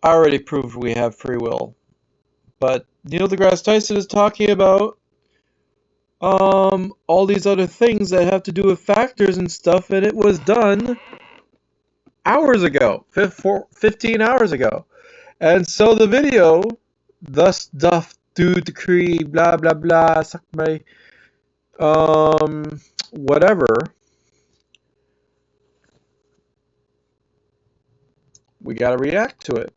I already proved we have free will. But Neil deGrasse Tyson is talking about all these other things that have to do with factors and stuff, and it was done hours ago, 15 hours ago. And so the video, thus doth do decree, blah blah blah, suck my whatever. We gotta react to it.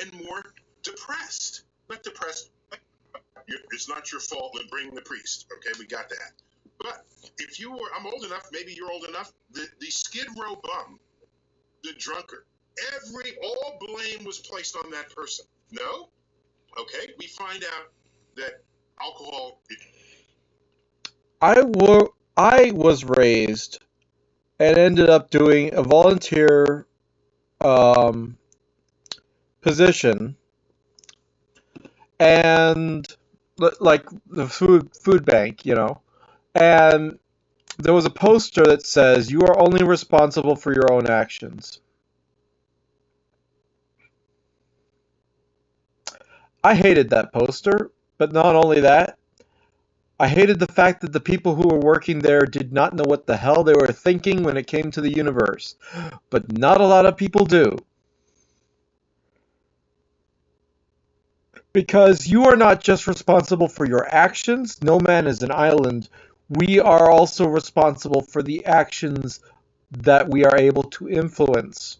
And more depressed. Not depressed. It's not your fault to bring the priest. Okay, we got that. But if you were, I'm old enough, maybe you're old enough, the Skid Row bum, the drunkard, all blame was placed on that person. No? Okay, we find out that alcohol. I was raised and ended up doing a volunteer position, and like the food bank, and there was a poster that says you are only responsible for your own actions. I hated that poster, but not only that, I hated the fact that the people who were working there did not know what the hell they were thinking when it came to the universe. But not a lot of people do. Because you are not just responsible for your actions. No man is an island. We are also responsible for the actions that we are able to influence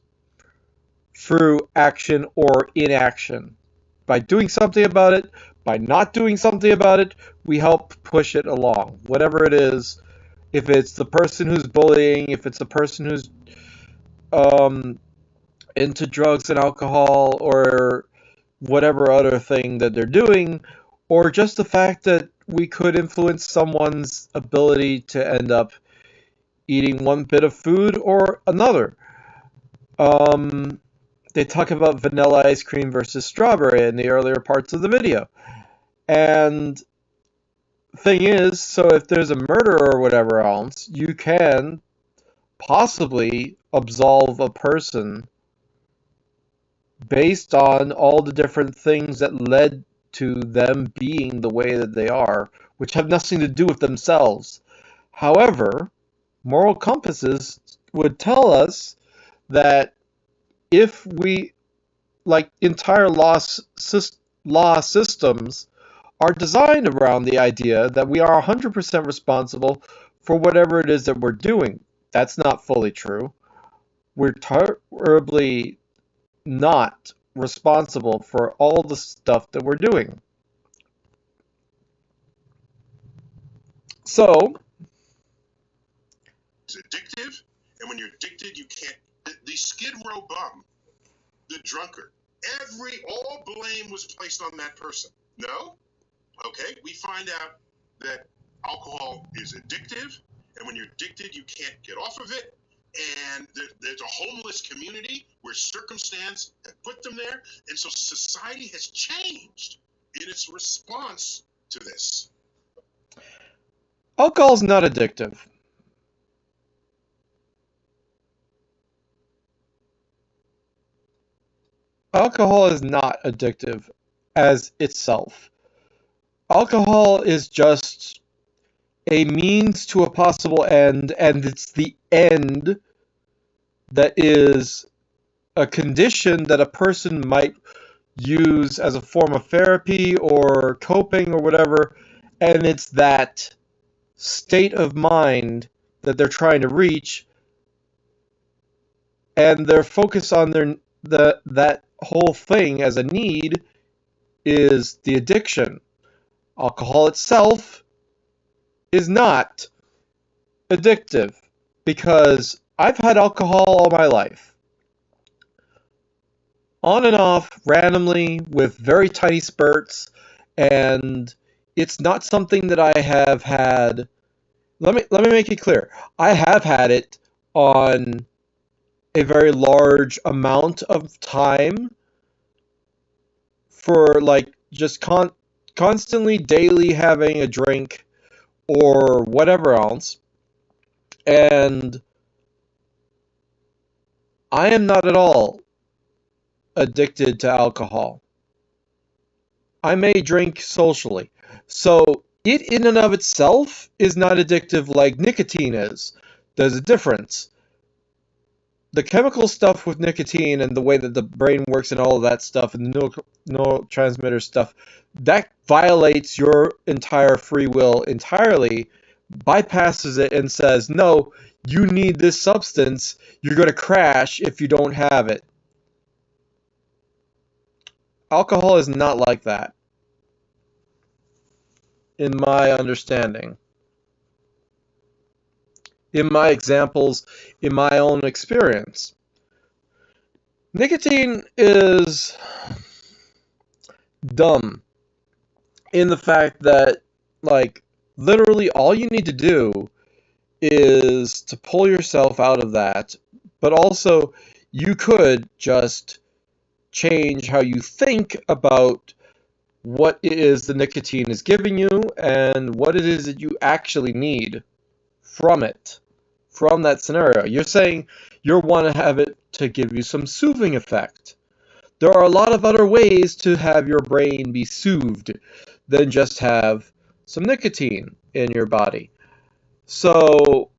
through action or inaction. By doing something about it, by not doing something about it, we help push it along. Whatever it is, if it's the person who's bullying, if it's the person who's into drugs and alcohol, or whatever other thing that they're doing, or just the fact that we could influence someone's ability to end up eating one bit of food or another. They talk about vanilla ice cream versus strawberry in the earlier parts of the video. And thing is, so if there's a murder or whatever else, you can possibly absolve a person based on all the different things that led to them being the way that they are, which have nothing to do with themselves. However, moral compasses would tell us that if we, like entire law systems, are designed around the idea that we are 100% responsible for whatever it is that we're doing. That's not fully true. We're terribly not responsible for all the stuff that we're doing. So, It's addictive, and when you're addicted, you can't. The Skid Row bum, the drunkard, all blame was placed on that person. No? Okay, we find out that alcohol is addictive, and when you're addicted, you can't get off of it. And there's a homeless community where circumstance have put them there, and so society has changed in its response to this. alcohol is not addictive. Alcohol is not addictive as itself. Alcohol is just a means to a possible end, and it's the end that is a condition that a person might use as a form of therapy or coping or whatever, and it's that state of mind that they're trying to reach, and their focus on that whole thing as a need is the addiction. Alcohol itself is not addictive because I've had alcohol all my life. On and off, randomly, with very tiny spurts, and it's not something that I have had. Let me make it clear. I have had it on a very large amount of time for like just constantly daily having a drink or whatever else. And I am not at all addicted to alcohol. I may drink socially. So it in and of itself is not addictive like nicotine is. There's a difference. The chemical stuff with nicotine and the way that the brain works and all of that stuff and the neurotransmitter stuff, that violates your entire free will entirely, bypasses it and says, no, you need this substance. You're going to crash if you don't have it. Alcohol is not like that, in my understanding. In my examples, in my own experience. Nicotine is dumb in the fact that, like, literally all you need to do is to pull yourself out of that, but also you could just change how you think about what it is the nicotine is giving you and what it is that you actually need from it, from that scenario. You're saying you want to have it to give you some soothing effect. There are a lot of other ways to have your brain be soothed than just have some nicotine in your body. So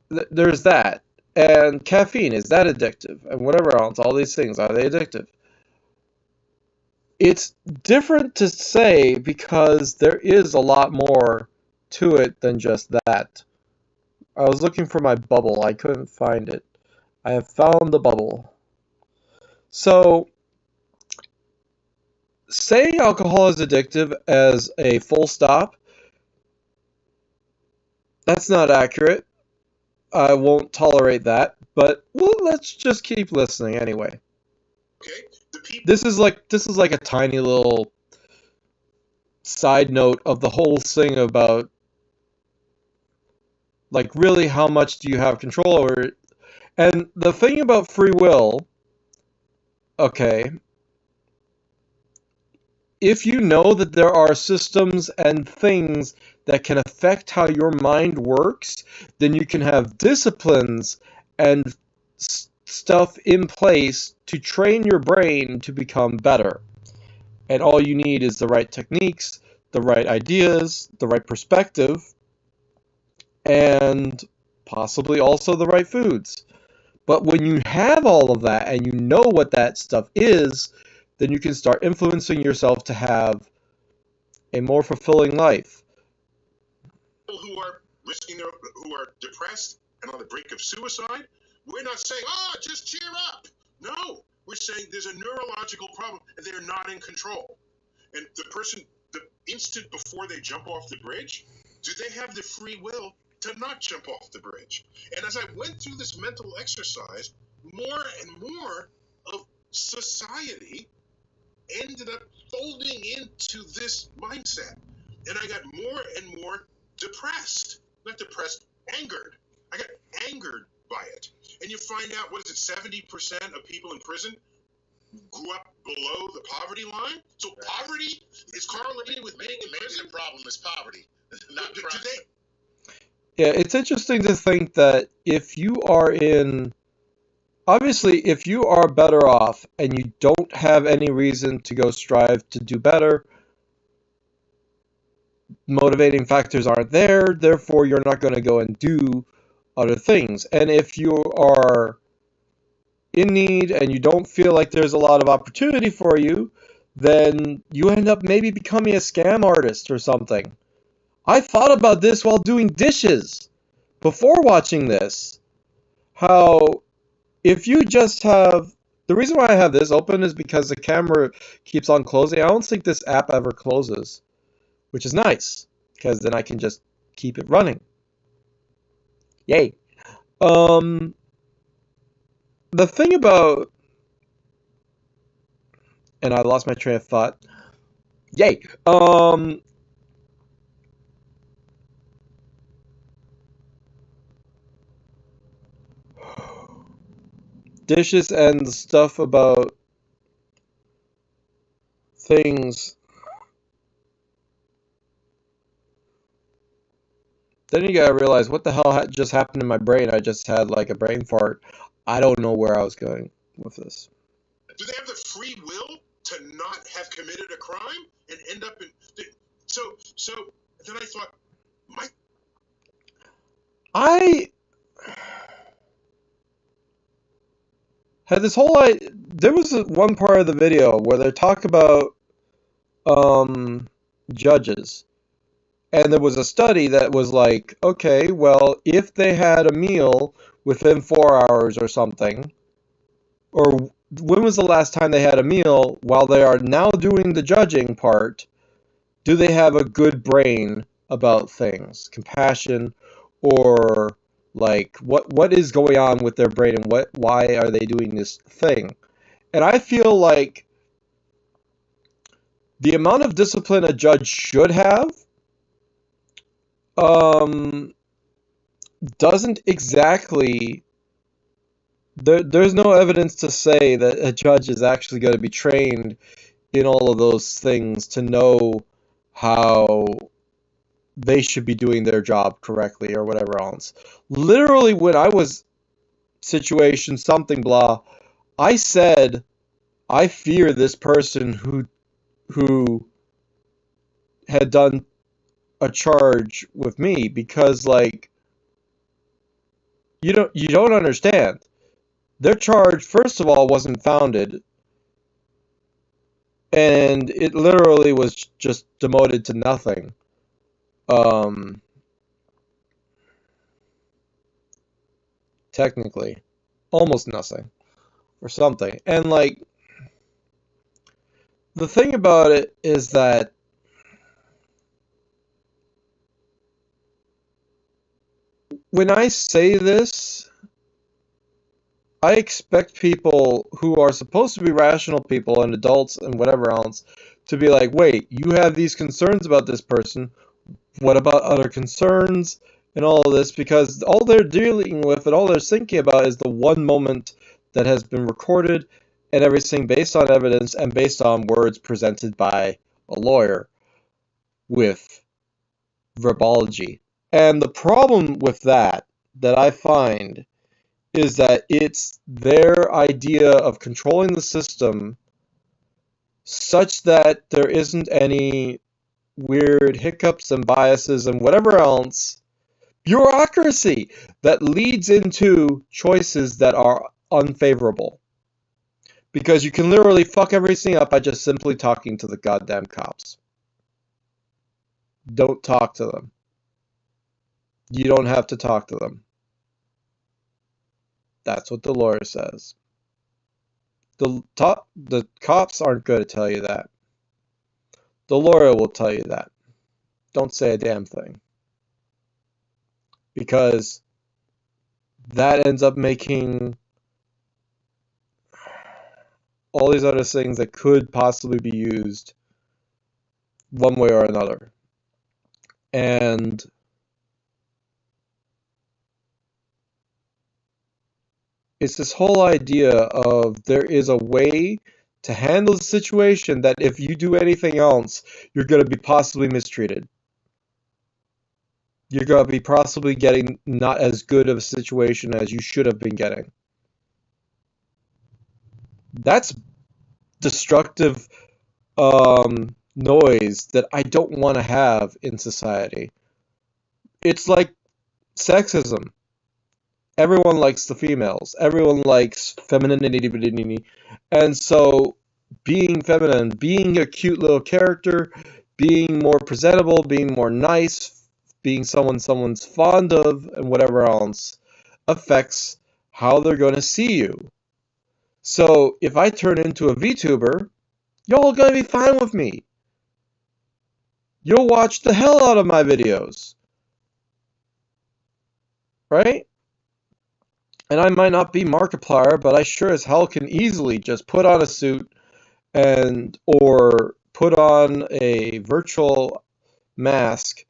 there's that. And caffeine, is that addictive? And whatever else, all these things, are they addictive? It's different to say because there is a lot more to it than just that. I was looking for my bubble. I couldn't find it. I have found the bubble. So, saying alcohol is addictive as a full stop, that's not accurate. I won't tolerate that. But well, let's just keep listening anyway. Okay, This is like a tiny little side note of the whole thing about, like, really how much do you have control over it? And the thing about free will, okay, if you know that there are systems and things that can affect how your mind works, then you can have disciplines and stuff in place to train your brain to become better. And all you need is the right techniques, the right ideas, the right perspective, and possibly also the right foods. But when you have all of that and you know what that stuff is, then you can start influencing yourself to have a more fulfilling life. People who are depressed and on the brink of suicide, we're not saying, just cheer up. No, we're saying there's a neurological problem and they're not in control. And the person, the instant before they jump off the bridge, do they have the free will to not jump off the bridge? And as I went through this mental exercise, more and more of society ended up folding into this mindset. And I got more and more depressed. Not depressed, angered. I got angered by it. And you find out, 70% of people in prison grew up below the poverty line? So poverty is correlated with being in prison? The problem is poverty, not crime. Yeah, it's interesting to think that if you are obviously, if you are better off and you don't have any reason to go strive to do better, motivating factors aren't there, therefore you're not going to go and do other things. And if you are in need and you don't feel like there's a lot of opportunity for you, then you end up maybe becoming a scam artist or something. I thought about this while doing dishes before watching this. How if you just have... The reason why I have this open is because the camera keeps on closing. I don't think this app ever closes, which is nice, because then I can just keep it running. Yay. The thing about... And I lost my train of thought. Yay. Dishes and stuff about things. Then you gotta realize what the hell just happened in my brain. I just had like a brain fart. I don't know where I was going with this. Do they have the free will to not have committed a crime and end up in? So then I thought, I had this whole there was one part of the video where they talk about judges, and there was a study that was like, okay, well, if they had a meal within 4 hours or something, or when was the last time they had a meal while they are now doing the judging part, do they have a good brain about things, compassion, or like what is going on with their brain and why are they doing this thing? And I feel like the amount of discipline a judge should have doesn't exactly there's no evidence to say that a judge is actually going to be trained in all of those things to know how they should be doing their job correctly or whatever else. Literally, when I was situation something blah, I said I fear this person who had done a charge with me because like you don't understand. Their charge, first of all, wasn't founded, and it literally was just demoted to nothing. Technically, almost nothing or something. And like the thing about it is that when I say this, I expect people who are supposed to be rational people and adults and whatever else to be like, wait, you have these concerns about this person. What about other concerns and all of this? Because all they're dealing with and all they're thinking about is the one moment that has been recorded and everything based on evidence and based on words presented by a lawyer with verbology. And the problem with that I find is that it's their idea of controlling the system such that there isn't any weird hiccups and biases and whatever else, bureaucracy that leads into choices that are unfavorable. Because you can literally fuck everything up by just simply talking to the goddamn cops. Don't talk to them. You don't have to talk to them. That's what the lawyer says. The cops aren't going to tell you that. The lawyer will tell you that. Don't say a damn thing. Because that ends up making all these other things that could possibly be used one way or another. And it's this whole idea of there is a way to handle the situation that if you do anything else, you're going to be possibly mistreated. You're going to be possibly getting not as good of a situation as you should have been getting. That's destructive noise that I don't want to have in society. It's like sexism. Everyone likes the females. Everyone likes femininity. And so being feminine, being a cute little character, being more presentable, being more nice, being someone's fond of, and whatever else, affects how they're going to see you. So if I turn into a VTuber, y'all are going to be fine with me. You'll watch the hell out of my videos. Right? And I might not be Markiplier, but I sure as hell can easily just put on a suit or put on a virtual mask,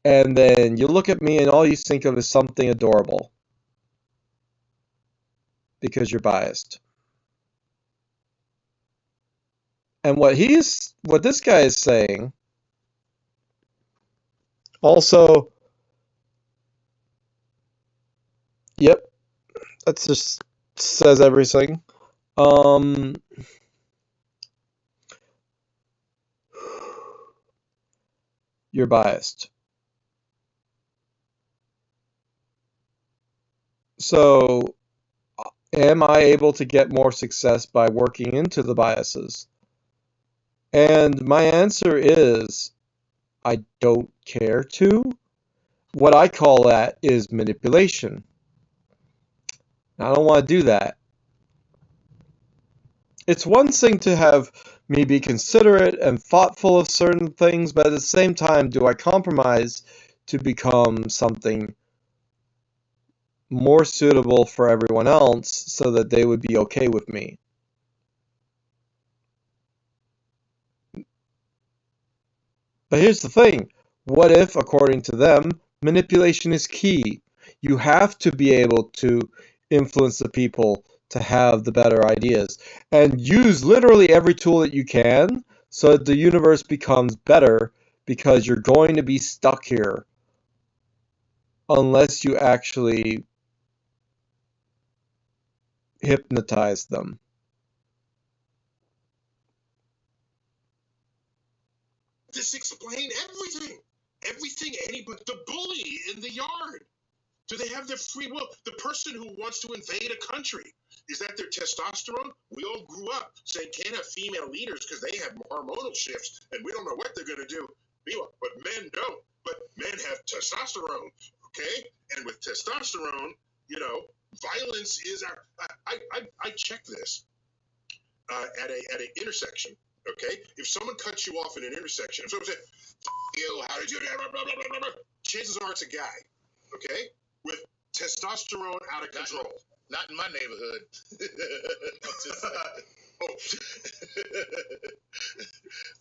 and then you look at me and all you think of is something adorable. Because you're biased. And what this guy is saying also Yep, that just says everything. Um, you're biased. So, am I able to get more success by working into the biases? And my answer is I don't care to. What I call that is manipulation. I don't want to do that. It's one thing to have me be considerate and thoughtful of certain things, but at the same time, do I compromise to become something more suitable for everyone else so that they would be okay with me? But here's the thing. What if, according to them, manipulation is key? You have to be able to influence the people to have the better ideas and use literally every tool that you can so that the universe becomes better because you're going to be stuck here unless you actually hypnotize them. This explain everything. Everything anybody, the bully in the yard. Do they have their free will? The person who wants to invade a country, is that their testosterone? We all grew up saying can't have female leaders because they have hormonal shifts and we don't know what they're going to do. But men don't. But men have testosterone, okay? And with testosterone, violence is our. I check this at an intersection. Okay, if someone cuts you off in an intersection, if someone said, "You, how did you?" Chances are it's a guy. Okay, with testosterone out of control. Not in my neighborhood.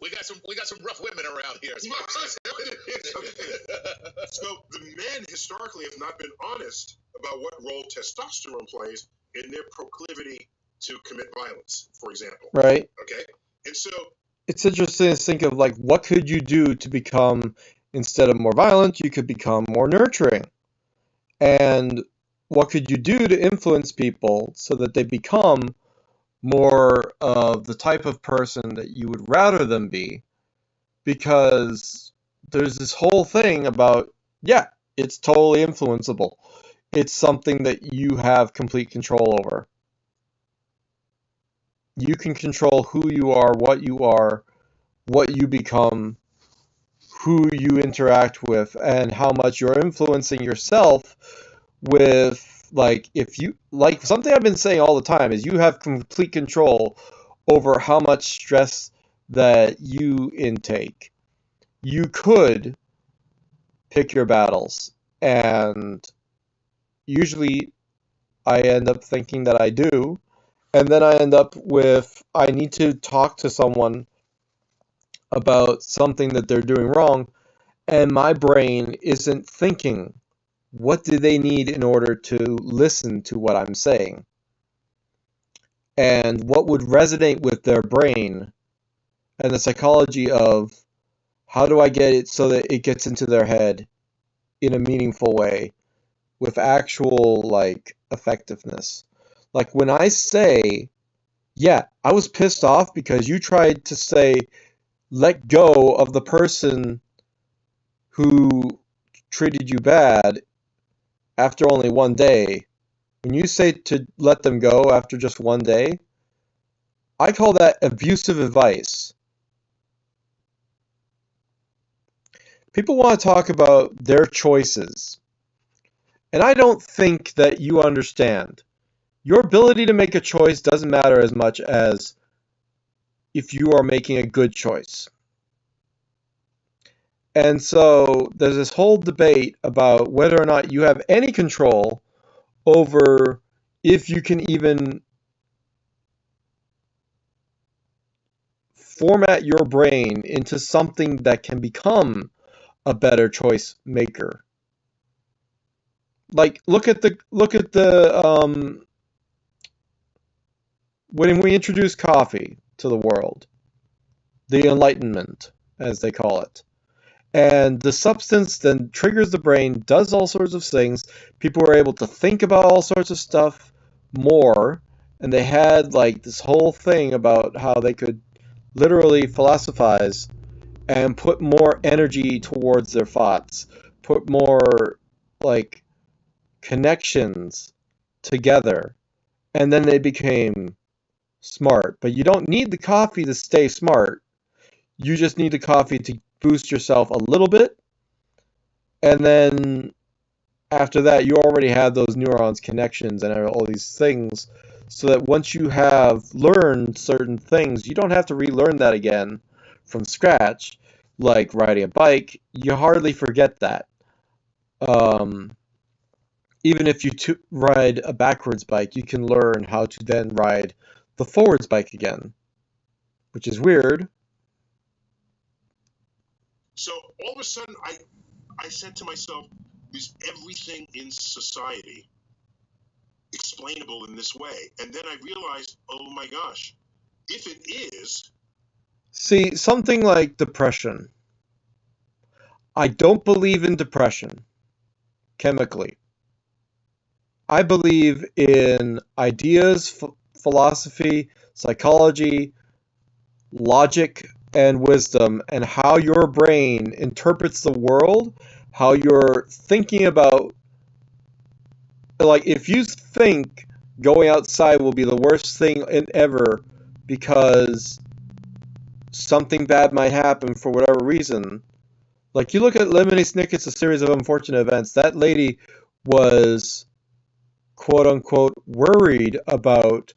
we got some rough women around here. So the men historically have not been honest about what role testosterone plays in their proclivity to commit violence, for example. Right? Okay, and so it's interesting to think of like what could you do to become, instead of more violent, you could become more nurturing. And what could you do to influence people so that they become more of the type of person that you would rather them be? Because there's this whole thing about, yeah, it's totally influenceable. It's something that you have complete control over. You can control who you are, what you become, who you interact with, and how much you're influencing yourself with, like, if you, like, something I've been saying all the time is you have complete control over how much stress that you intake. You could pick your battles, and usually I end up thinking that I do, and then I end up with, I need to talk to someone about something that they're doing wrong, and my brain isn't thinking, what do they need in order to listen to what I'm saying? And what would resonate with their brain, and the psychology of how do I get it so that it gets into their head in a meaningful way with actual, like, effectiveness. Like when I say, yeah, I was pissed off because you tried to say, let go of the person who treated you bad after only one day. When you say to let them go after just one day, I call that abusive advice. People want to talk about their choices. And I don't think that you understand. Your ability to make a choice doesn't matter as much as if you are making a good choice. And so there's this whole debate about whether or not you have any control over if you can even format your brain into something that can become a better choice maker. Like look at the when we introduced coffee to the world, the Enlightenment, as they call it. And the substance then triggers the brain, does all sorts of things. People were able to think about all sorts of stuff more, and they had like this whole thing about how they could literally philosophize and put more energy towards their thoughts, put more like connections together, and then they became smart. But you don't need the coffee to stay smart. You just need the coffee to boost yourself a little bit, and then after that you already have those neurons connections and all these things, so that once you have learned certain things, you don't have to relearn that again from scratch. Like riding a bike, you hardly forget that. Even if you ride a backwards bike, you can learn how to then ride the forwards bike again, which is weird. So all of a sudden, I said to myself, is everything in society explainable in this way? And then I realized, oh my gosh, if it is... See, something like depression. I don't believe in depression chemically. I believe in ideas, philosophy, psychology, logic, and wisdom, and how your brain interprets the world, how you're thinking about, like, if you think going outside will be the worst thing ever because something bad might happen for whatever reason. Like, you look at Lemony Snicket's A Series of Unfortunate Events, that lady was, quote unquote, worried about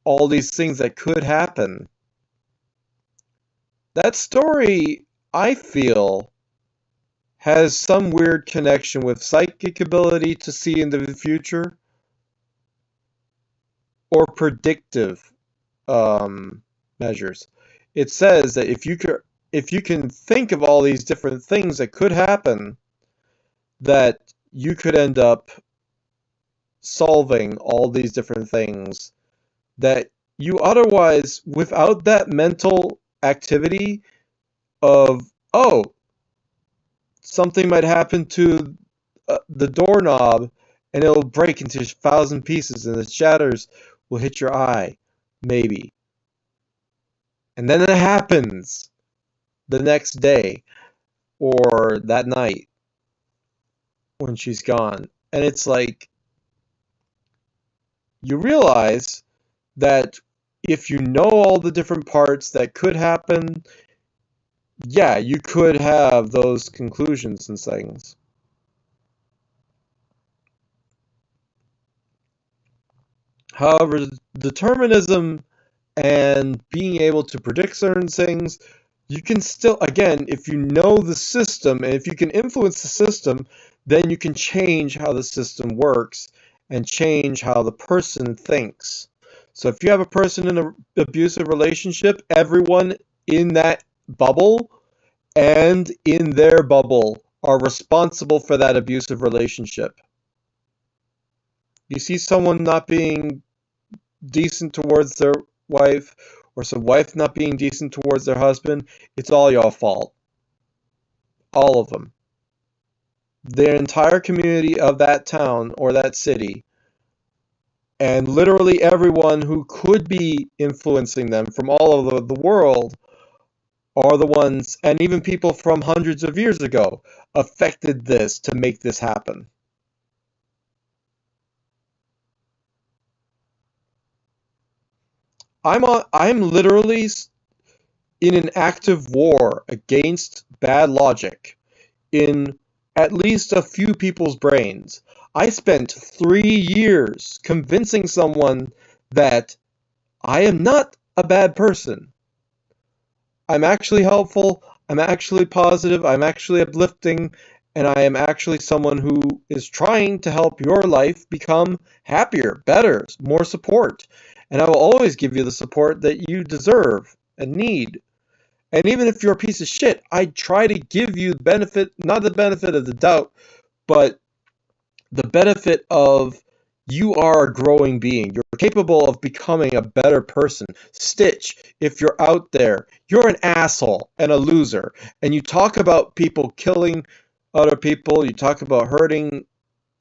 all these things that could happen. That story, I feel, has some weird connection with psychic ability to see into the future or predictive measures. It says that if you can think of all these different things that could happen, that you could end up solving all these different things that you otherwise, without that mental activity of, oh, something might happen to the doorknob and it'll break into 1,000 pieces and the shatters will hit your eye, maybe. And then it happens the next day or that night when she's gone. And it's like, you realize that if you know all the different parts that could happen, yeah, you could have those conclusions and things. However, determinism and being able to predict certain things, you can still, again, if you know the system and if you can influence the system, then you can change how the system works and change how the person thinks. So if you have a person in an abusive relationship, everyone in that bubble and in their bubble are responsible for that abusive relationship. You see someone not being decent towards their wife, or some wife not being decent towards their husband, it's all your fault. All of them. The entire community of that town or that city, and literally everyone who could be influencing them from all over the world, are the ones, and even people from hundreds of years ago, affected this to make this happen. I'm literally in an active war against bad logic in at least a few people's brains. I spent 3 years convincing someone that I am not a bad person. I'm actually helpful, I'm actually positive, I'm actually uplifting, and I am actually someone who is trying to help your life become happier, better, more support. And I will always give you the support that you deserve and need. And even if you're a piece of shit, I try to give you the benefit, not the benefit of the doubt, but the benefit of You are a growing being. You're capable of becoming a better person. Stitch, if you're out there, you're an asshole and a loser. And you talk about people killing other people, you talk about hurting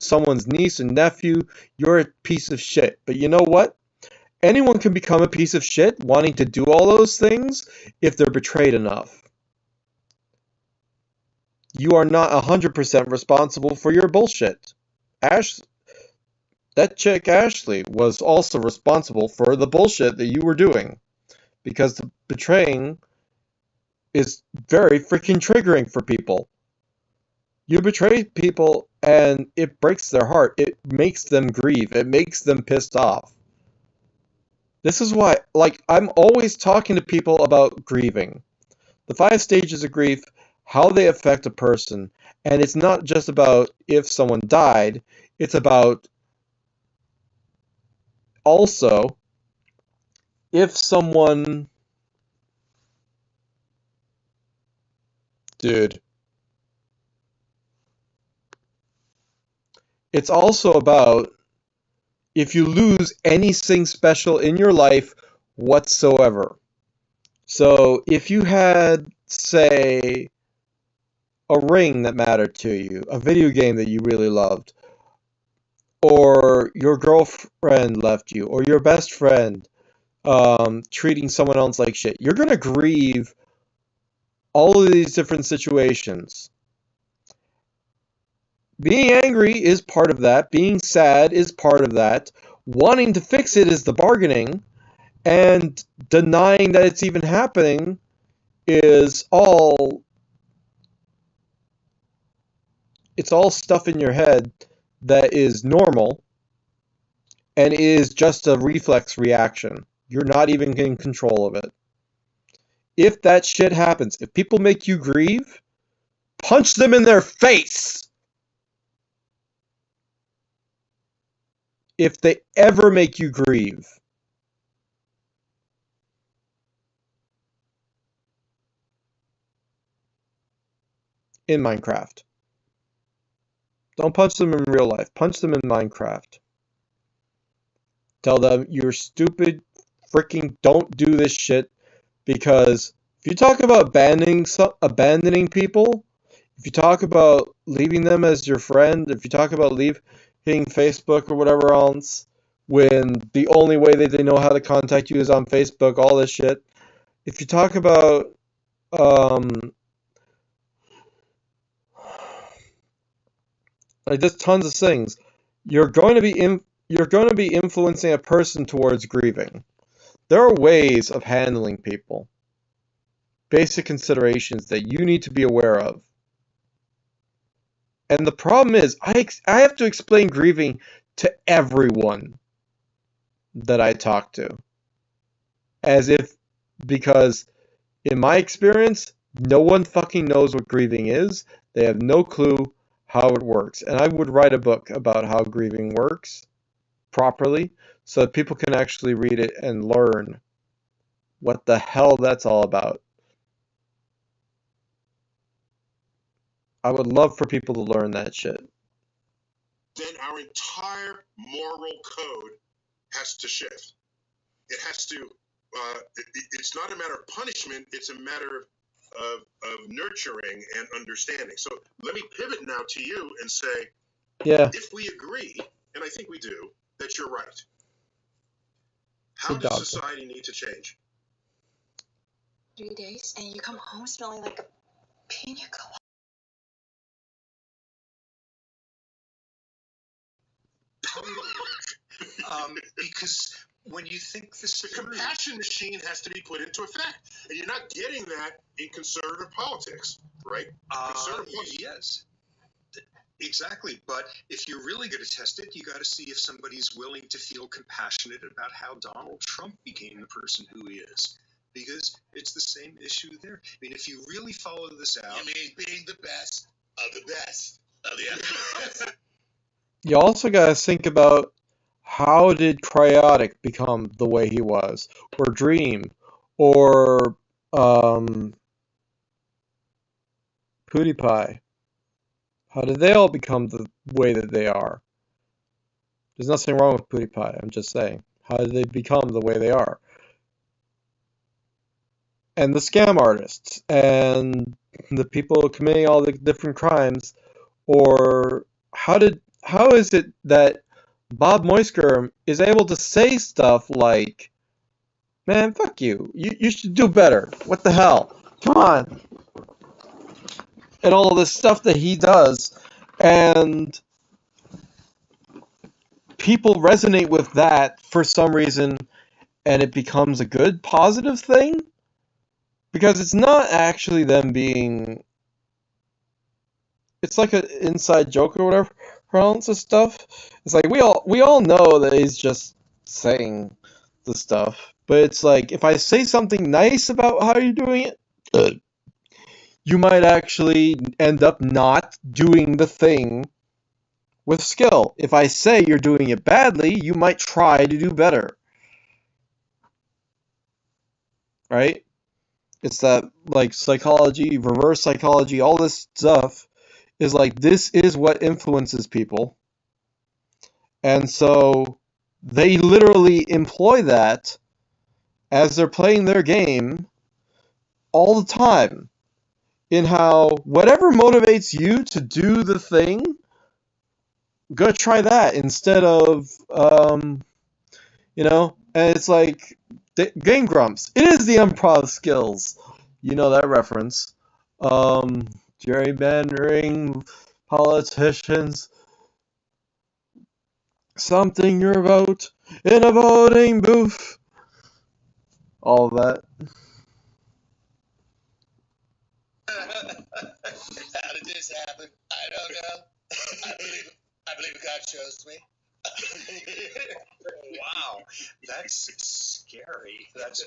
someone's niece and nephew, you're a piece of shit. But you know what? Anyone can become a piece of shit wanting to do all those things if they're betrayed enough. You are not 100% responsible for your bullshit. That chick Ashley was also responsible for the bullshit that you were doing. Because the betraying is very freaking triggering for people. You betray people and it breaks their heart. It makes them grieve. It makes them pissed off. This is why, I'm always talking to people about grieving. The 5 stages of grief, how they affect a person. And it's not just about if someone died, it's about also if someone. Dude. It's also about if you lose anything special in your life whatsoever. So if you had, say, a ring that mattered to you, a video game that you really loved, or your girlfriend left you, or your best friend treating someone else like shit, you're going to grieve all of these different situations. Being angry is part of that. Being sad is part of that. Wanting to fix it is the bargaining. And denying that it's even happening is all. It's all stuff in your head that is normal and is just a reflex reaction. You're not even in control of it. If that shit happens, if people make you grieve, punch them in their face. If they ever make you grieve. In Minecraft. Don't punch them in real life. Punch them in Minecraft. Tell them you're stupid, freaking don't do this shit, because if you talk about abandoning people, if you talk about leaving them as your friend, if you talk about leaving Facebook or whatever else, when the only way that they know how to contact you is on Facebook, all this shit. If you talk about just tons of things, you're going to be influencing a person towards grieving. There are ways of handling people. Basic considerations that you need to be aware of. And the problem is, I have to explain grieving to everyone that I talk to. Because in my experience, no one fucking knows what grieving is. They have no clue how it works. And I would write a book about how grieving works properly so that people can actually read it and learn what the hell that's all about. I would love for people to learn that shit. Then our entire moral code has to shift. It has to, it's not a matter of punishment, it's a matter of nurturing and understanding. So let me pivot now to you and say, Yeah. if we agree, and I think we do, that you're right, how does society need to change? 3 days and you come home smelling like a pina colada. Because when you think this The compassion machine has to be put into effect, and you're not getting that in conservative politics, right? Yes, exactly. But if you're really going to test it, you got to see if somebody's willing to feel compassionate about how Donald Trump became the person who he is. Because it's the same issue there. I mean, if you really follow this out, You mean being the best of the best of the best? You also got to think about, how did Cryotic become the way he was? Or Dream? Or PewDiePie? How did they all become the way that they are? There's nothing wrong with PewDiePie. I'm just saying. How did they become the way they are? And the scam artists and the people committing all the different crimes, or how is it that Bob Moisker is able to say stuff like, "Man, fuck you. You should do better. What the hell? Come on." And all this stuff that he does, and people resonate with that for some reason, and it becomes a good positive thing, because it's not actually them being, it's like an inside joke or whatever else of stuff. It's like we all know that he's just saying the stuff, but it's like, if I say something nice about how you're doing it, you might actually end up not doing the thing with skill. If I say you're doing it badly, you might try to do better. Right? It's that, like, psychology, reverse psychology, all this stuff is like, this is what influences people. And so they literally employ that as they're playing their game all the time, in how whatever motivates you to do the thing, go try that instead of, and it's like Game Grumps. It is the improv skills. You know that reference. Gerrymandering, politicians, something your vote in a voting booth. All of that. How did this happen? I don't know. I believe God chose me. Wow, that's scary. That's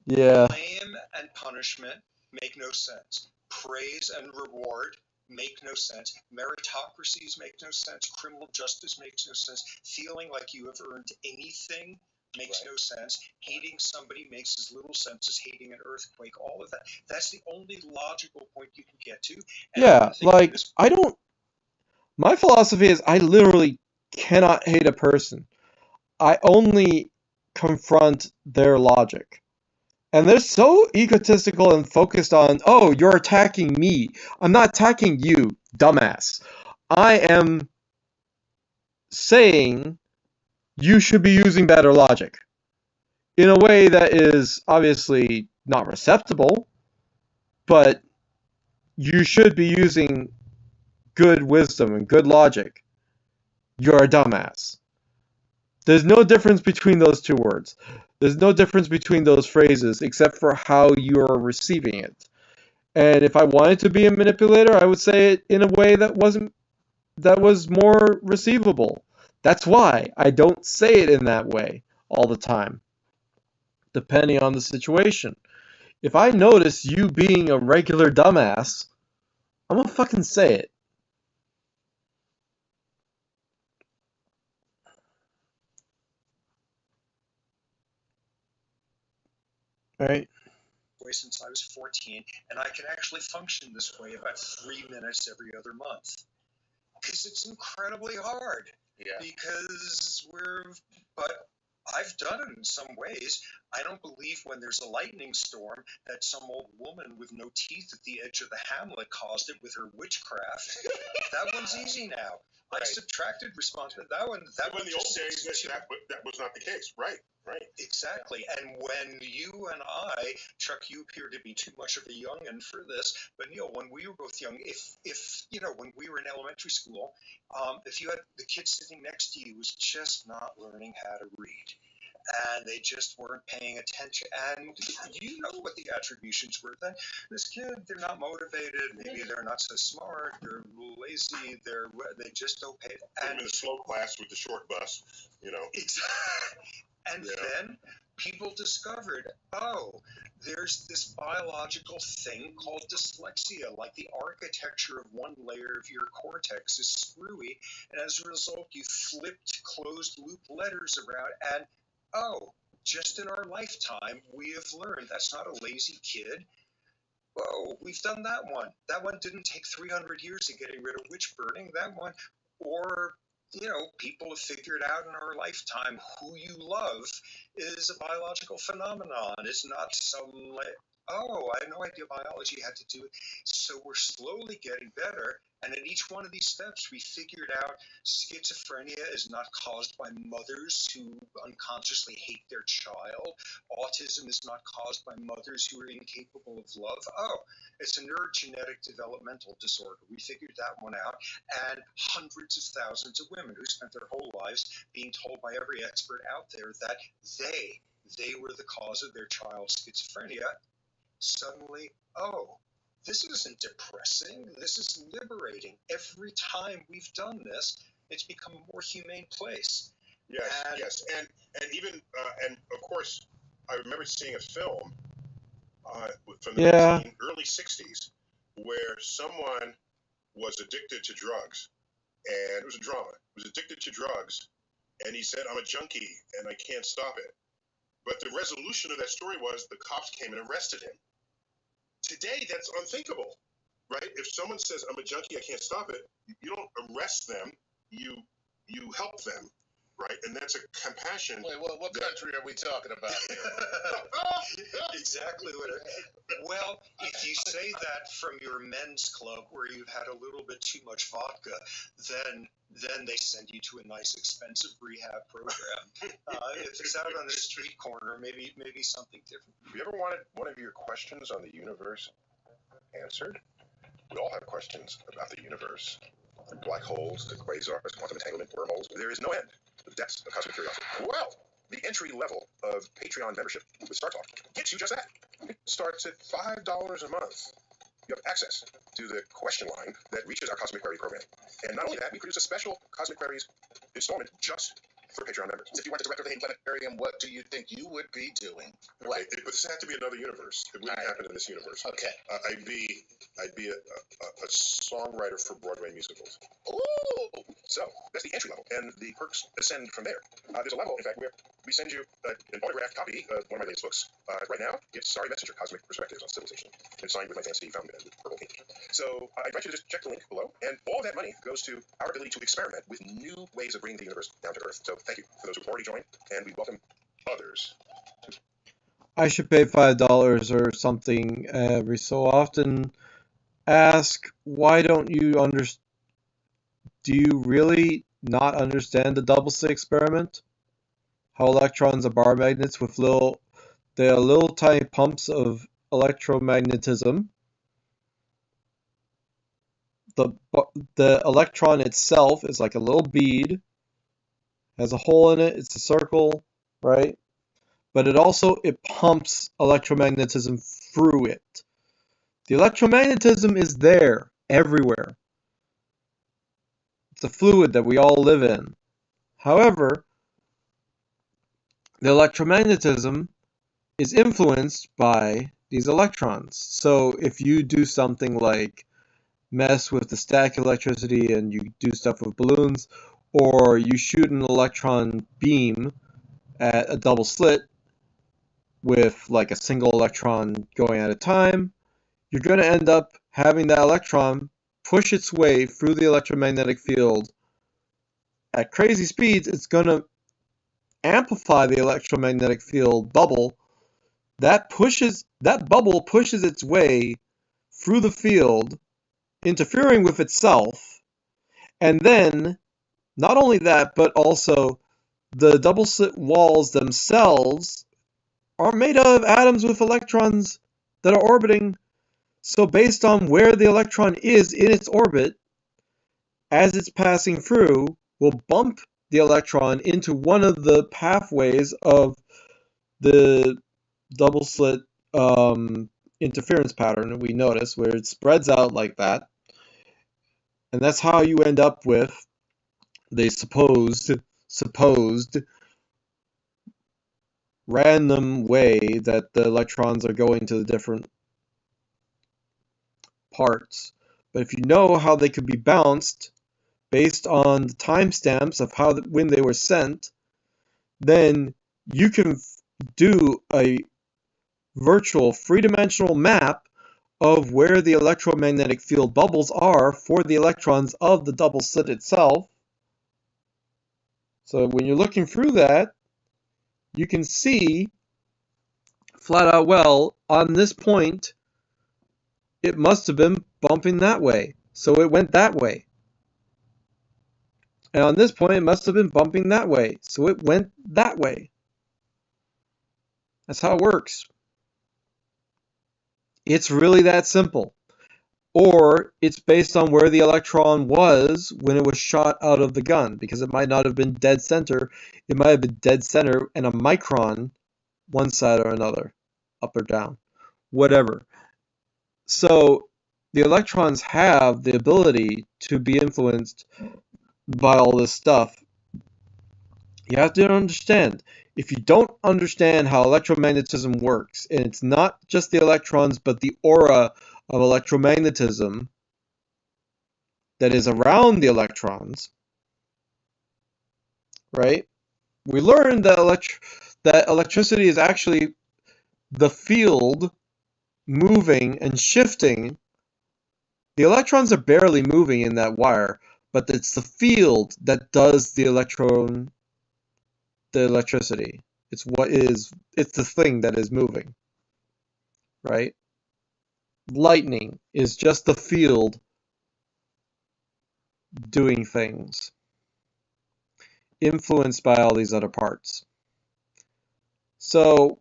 Yeah. blame and punishment make no sense. Praise and reward make no sense. Meritocracies make no sense. Criminal justice makes no sense. Feeling like you have earned anything makes no sense. Hating somebody makes as little sense as hating an earthquake. All of that. That's the only logical point you can get to. And Yeah, like, my philosophy is, I literally cannot hate a person. I only confront their logic. And they're so egotistical and focused on, oh, you're attacking me. I'm not attacking you, dumbass. I am saying you should be using better logic in a way that is obviously not receptible, but you should be using good wisdom and good logic. You're a dumbass. There's no difference between those two words. There's no difference between those phrases except for how you're receiving it. And if I wanted to be a manipulator, I would say it in a way that was more receivable. That's why I don't say it in that way all the time, depending on the situation. If I notice you being a regular dumbass, I'm gonna fucking say it. Right? since I was 14, and I can actually function this way about 3 minutes every other month. Because it's incredibly hard. Yeah. But I've done it in some ways. I don't believe when there's a lightning storm that some old woman with no teeth at the edge of the hamlet caused it with her witchcraft. That one's easy now. I subtracted responsibility. That one in the old days, that was not the case. Right. Exactly. And when you and I, Chuck, you appear to be too much of a youngin' for this, but Neil, when we were both young, if when we were in elementary school, if you had the kid sitting next to you was just not learning how to read, and they just weren't paying attention, and you know what the attributions were then. This kid, they're not motivated, maybe they're not so smart, they're lazy, they just don't pay. And in the slow class with the short bus, Exactly. And then people discovered, there's this biological thing called dyslexia, like the architecture of one layer of your cortex is screwy, and as a result, you flipped closed loop letters around, and just in our lifetime, we have learned that's not a lazy kid. We've done that one. That one didn't take 300 years of getting rid of witch burning. That one, Or, people have figured out in our lifetime who you love is a biological phenomenon. It's not some like, oh, I had no idea biology had to do it. So we're slowly getting better. And in each one of these steps, we figured out schizophrenia is not caused by mothers who unconsciously hate their child. Autism is not caused by mothers who are incapable of love. Oh, it's a neurogenetic developmental disorder. We figured that one out. And hundreds of thousands of women who spent their whole lives being told by every expert out there that they were the cause of their child's schizophrenia, suddenly, oh, this isn't depressing. This is liberating. Every time we've done this, it's become a more humane place. Yes, and even and of course, I remember seeing a film from the early '60s where someone was addicted to drugs, and it was a drama. He was addicted to drugs, and he said, "I'm a junkie, and I can't stop it." But the resolution of that story was the cops came and arrested him. Today, that's unthinkable, right? If someone says, "I'm a junkie, I can't stop it," you don't arrest them, you help them, right? And that's a compassion. Wait, what country are we talking about here? Exactly what. Well, if you say that from your men's club where you've had a little bit too much vodka, then they send you to a nice, expensive rehab program. If it's out on the street corner, maybe something different. Have you ever wanted one of your questions on the universe answered? We all have questions about the universe. The black holes, the quasars, quantum entanglement, wormholes. There is no end to the depths of cosmic curiosity. Well, the entry level of Patreon membership with Star Talk gets you just that. It starts at $5 a month. You have access to the question line that reaches our Cosmic Query program. And not only that, we produce a special Cosmic Queries installment just for Patreon members. If you weren't the director of the Hayden Planetarium, what do you think you would be doing? What? But this had to be another universe. It wouldn't happen in this universe. Okay. I'd be a songwriter for Broadway musicals. Ooh! So that's the entry level, and the perks ascend from there. There's a level, in fact, where we send you an autographed copy of one of my latest books. Right now, it's Sorry Messenger, Cosmic Perspectives on Civilization. It's signed with my fancy fountain pen with purple ink. So I invite you to just check the link below, and all of that money goes to our ability to experiment with new ways of bringing the universe down to Earth. So thank you for those who've already joined, and we welcome others. I should pay $5 or something every so often. Ask, why don't you do you really not understand the double slit experiment? How electrons are bar magnets with little tiny pumps of electromagnetism. The electron itself is like a little bead, has a hole in it, it's a circle, right? But it pumps electromagnetism through it. The electromagnetism is there everywhere. It's a fluid that we all live in. However, the electromagnetism is influenced by these electrons. So if you do something like mess with the static electricity and you do stuff with balloons, or you shoot an electron beam at a double slit with like a single electron going at a time, you're going to end up having that electron push its way through the electromagnetic field at crazy speeds. It's going to amplify the electromagnetic field bubble. That bubble pushes its way through the field, interfering with itself, and then not only that, but also the double slit walls themselves are made of atoms with electrons that are orbiting. So based on where the electron is in its orbit, as it's passing through, will bump the electron into one of the pathways of the double slit interference pattern we notice, where it spreads out like that. And that's how you end up with the supposed random way that the electrons are going to the different parts. But if you know how they could be bounced based on the timestamps of when they were sent, then you can do a virtual three-dimensional map of where the electromagnetic field bubbles are for the electrons of the double slit itself. So when you're looking through that, you can see flat out, well, on this point, it must have been bumping that way. So it went that way. And on this point, it must have been bumping that way. So it went that way. That's how it works. It's really that simple. Or it's based on where the electron was when it was shot out of the gun, because it might not have been dead center. It might have been dead center and a micron, one side or another, up or down, whatever. So the electrons have the ability to be influenced by all this stuff. You have to understand, if you don't understand how electromagnetism works, and it's not just the electrons, but the aura of electromagnetism that is around the electrons, right? We learned that electricity is actually the field moving and shifting. The electrons are barely moving in that wire, but it's the field that does the electricity. It's the thing that is moving, right? Lightning is just the field doing things, influenced by all these other parts. So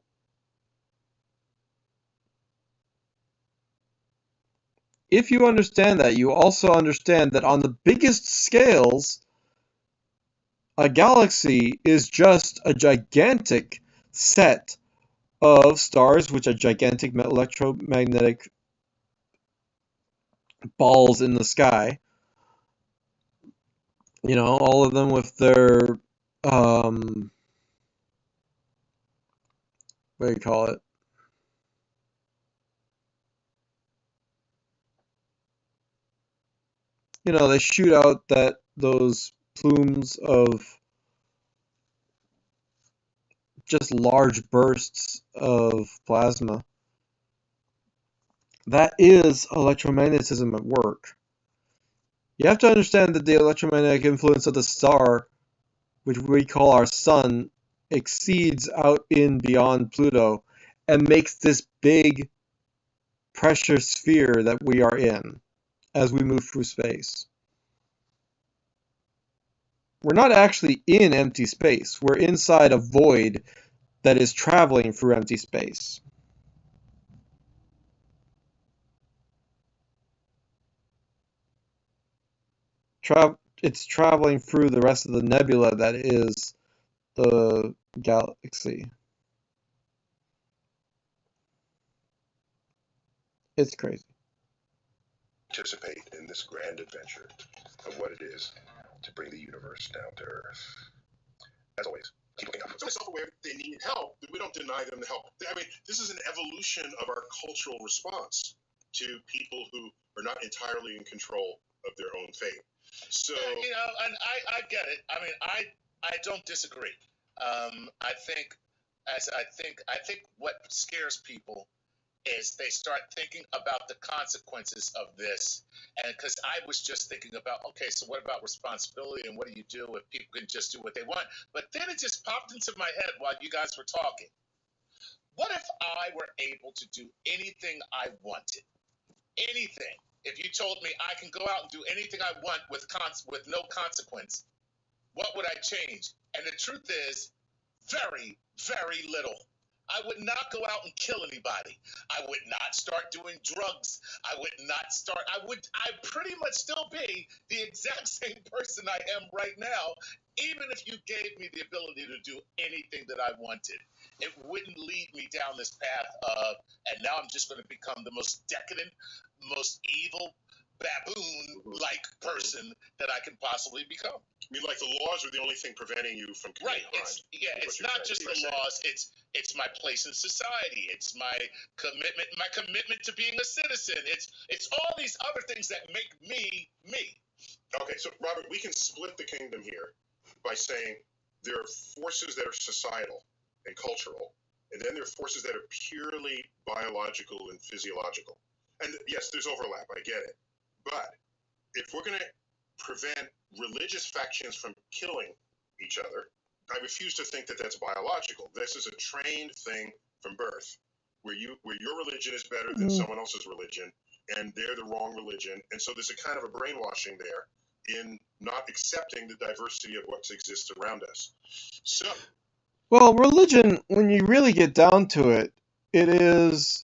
if you understand that, you also understand that on the biggest scales, a galaxy is just a gigantic set of stars, which are gigantic electromagnetic balls in the sky. You know, all of them with their, what do you call it? You know, they shoot out those plumes of just large bursts of plasma. That is electromagnetism at work. You have to understand that the electromagnetic influence of the star, which we call our sun, exceeds out in beyond Pluto and makes this big pressure sphere that we are in as we move through space. We're not actually in empty space. We're inside a void that is traveling through empty space. It's traveling through the rest of the nebula that is the galaxy. It's crazy. Participate in this grand adventure of what it is to bring the universe down to Earth. As always, keep looking up. So they're self-aware they need help, but we don't deny them the help. I mean, this is an evolution of our cultural response to people who are not entirely in control of their own fate. So you know, and I get it. I mean, I don't disagree. I think what scares people is they start thinking about the consequences of this. And because I was just thinking about, okay, so what about responsibility and what do you do if people can just do what they want? But then it just popped into my head while you guys were talking. What if I were able to do anything I wanted? Anything. If you told me I can go out and do anything I want with no consequence, what would I change? And the truth is, very, very little. I would not go out and kill anybody. I would not start doing drugs. I'd pretty much still be the exact same person I am right now, even if you gave me the ability to do anything that I wanted. It wouldn't lead me down this path of, and now I'm just going to become the most decadent, most evil, baboon-like person that I can possibly become. I mean, like the laws are the only thing preventing you from committing crime. It's not just the laws. It's my place in society. It's my commitment to being a citizen. It's all these other things that make me me. Okay, so Robert, we can split the kingdom here by saying there are forces that are societal and cultural, and then there are forces that are purely biological and physiological. And yes, there's overlap. I get it. But if we're going to prevent religious factions from killing each other, I refuse to think that that's biological. This is a trained thing from birth, where your religion is better than someone else's religion, and they're the wrong religion. And so there's a kind of a brainwashing there in not accepting the diversity of what exists around us. So, Well, religion, when you really get down to it, it is.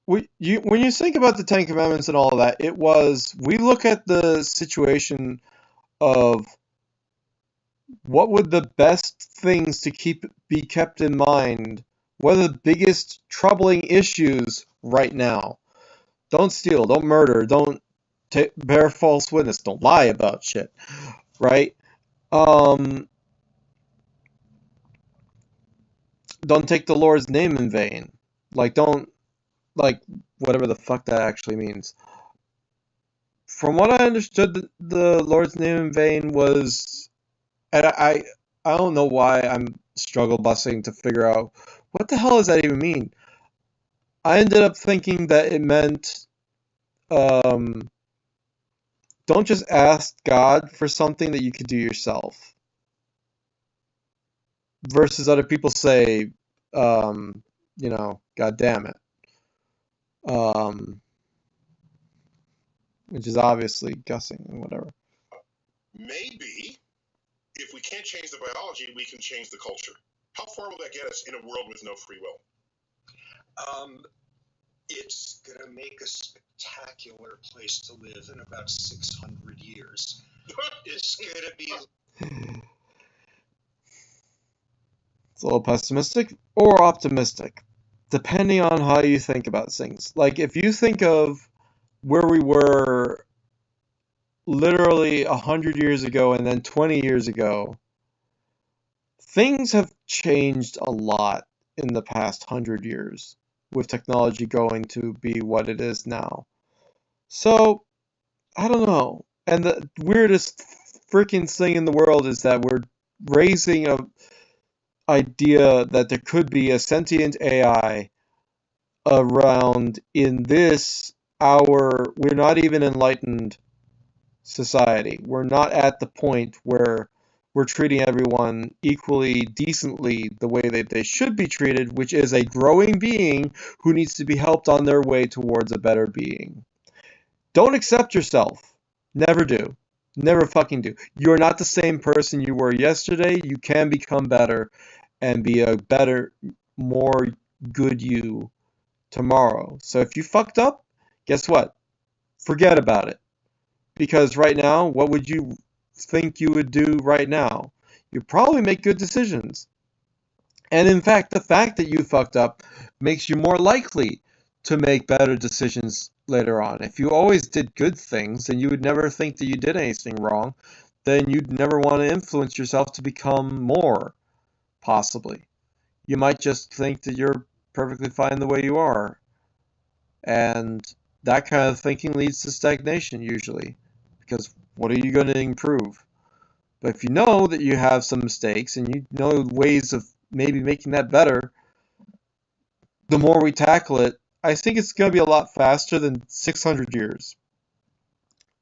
When you think about the Ten Commandments and all of that, it was, we look at the situation of what would the best things to be kept in mind, what are the biggest troubling issues right now. Don't steal, don't murder, don't bear false witness, don't lie about shit, right? Don't take the Lord's name in vain. Don't, whatever the fuck that actually means. From what I understood, the Lord's name in vain was, and I don't know why I'm struggle busing to figure out what the hell does that even mean. I ended up thinking that it meant, don't just ask God for something that you could do yourself. Versus other people say, God damn it. Which is obviously guessing and whatever. maybe if we can't change the biology, we can change the culture. How far will that get us in a world with no free will? It's going to make a spectacular place to live in about 600 years. It's going to be... It's a little pessimistic or optimistic, depending on how you think about things. Like, if you think of where we were literally 100 years ago and then 20 years ago, things have changed a lot in the past 100 years, with technology going to be what it is now. So, I don't know. And the weirdest freaking thing in the world is that we're raising a idea that there could be a sentient AI around in we're not even enlightened society. We're not at the point where we're treating everyone equally decently the way that they should be treated, which is a growing being who needs to be helped on their way towards a better being. Don't accept yourself. Never do. Never fucking do. You're not the same person you were yesterday. You can become better and be a better, more good you tomorrow. So if you fucked up, guess what? Forget about it. Because right now, what would you think you would do right now? You'd probably make good decisions. And in fact, the fact that you fucked up makes you more likely to make better decisions later on. If you always did good things and you would never think that you did anything wrong, then you'd never want to influence yourself to become more, possibly. You might just think that you're perfectly fine the way you are. And that kind of thinking leads to stagnation usually, because what are you going to improve? But if you know that you have some mistakes and you know ways of maybe making that better, the more we tackle it, I think it's going to be a lot faster than 600 years.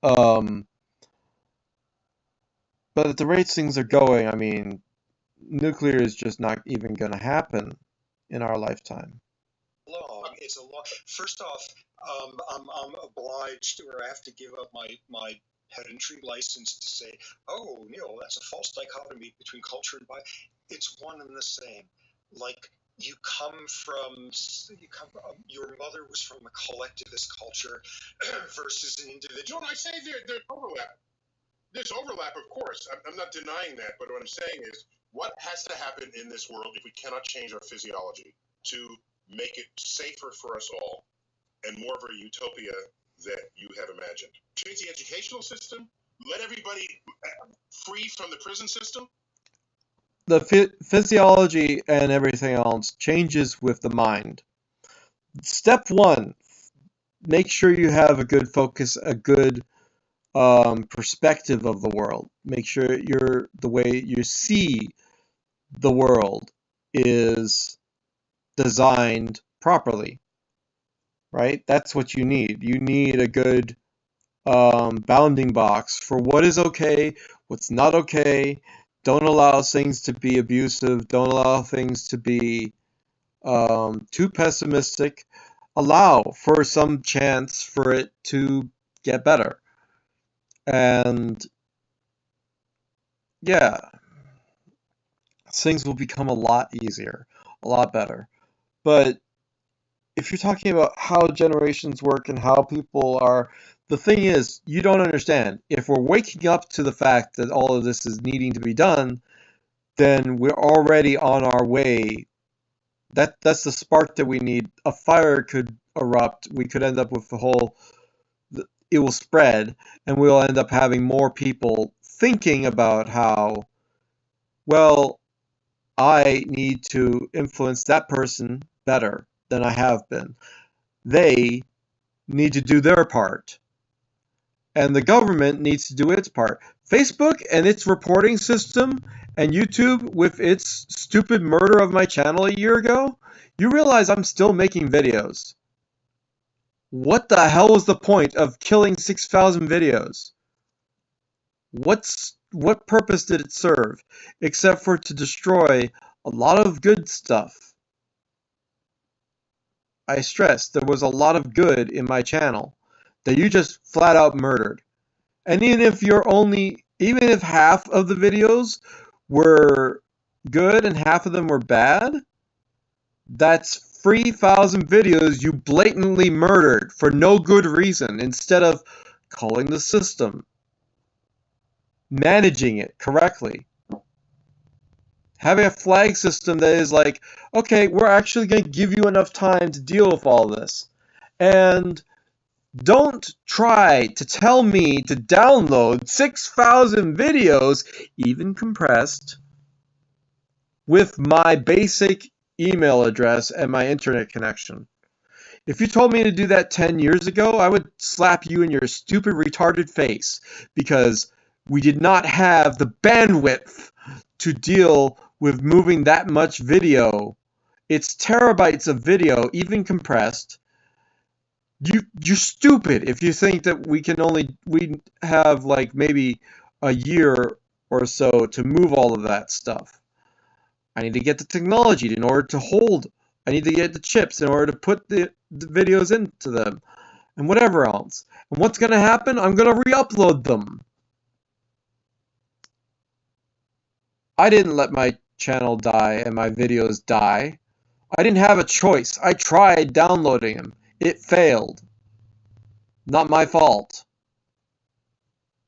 But at the rates things are going, I mean, nuclear is just not even going to happen in our lifetime. It's a long. First off, I'm obliged, or I have to give up my pedantry license to say, oh, Neil, that's a false dichotomy between culture and bio. It's one and the same. Like, your mother was from a collectivist culture versus an individual. No, I say there's overlap. There's overlap, of course. I'm not denying that, but what I'm saying is, what has to happen in this world if we cannot change our physiology to make it safer for us all and more of a utopia that you have imagined? Change the educational system? Let everybody free from the prison system? The physiology and everything else changes with the mind. Step one, make sure you have a good focus, a good perspective of the world. Make sure the way you see the world is designed properly. right? That's what you need. You need a good bounding box for what is okay, what's not okay. Don't allow things to be abusive. Don't allow things to be too pessimistic. Allow for some chance for it to get better. And yeah, things will become a lot easier, a lot better. But if you're talking about how generations work and how people are, the thing is, you don't understand. If we're waking up to the fact that all of this is needing to be done, then we're already on our way. That's the spark that we need. A fire could erupt. We could end up with the whole, it will spread, and we'll end up having more people thinking about how, well, I need to influence that person better than I have been. They need to do their part. And the government needs to do its part. Facebook and its reporting system and YouTube with its stupid murder of my channel a year ago, you realize I'm still making videos. What the hell was the point of killing 6,000 videos? What purpose did it serve except for to destroy a lot of good stuff? I stress there was a lot of good in my channel that you just flat out murdered. And even if half of the videos were good and half of them were bad, that's 3,000 videos you blatantly murdered for no good reason instead of calling the system, managing it correctly. Having a flag system that is like, okay, we're actually going to give you enough time to deal with all this. And don't try to tell me to download 6,000 videos, even compressed, with my basic email address and my internet connection. If you told me to do that 10 years ago, I would slap you in your stupid, retarded face, because we did not have the bandwidth to deal with moving that much video. It's terabytes of video, even compressed. You're stupid if you think that we have like maybe a year or so to move all of that stuff. I need to get the technology in order to hold. I need to get the chips in order to put the videos into them and whatever else. And what's going to happen? I'm going to re-upload them. I didn't let my channel die and my videos die. I didn't have a choice. I tried downloading them. It failed. Not my fault.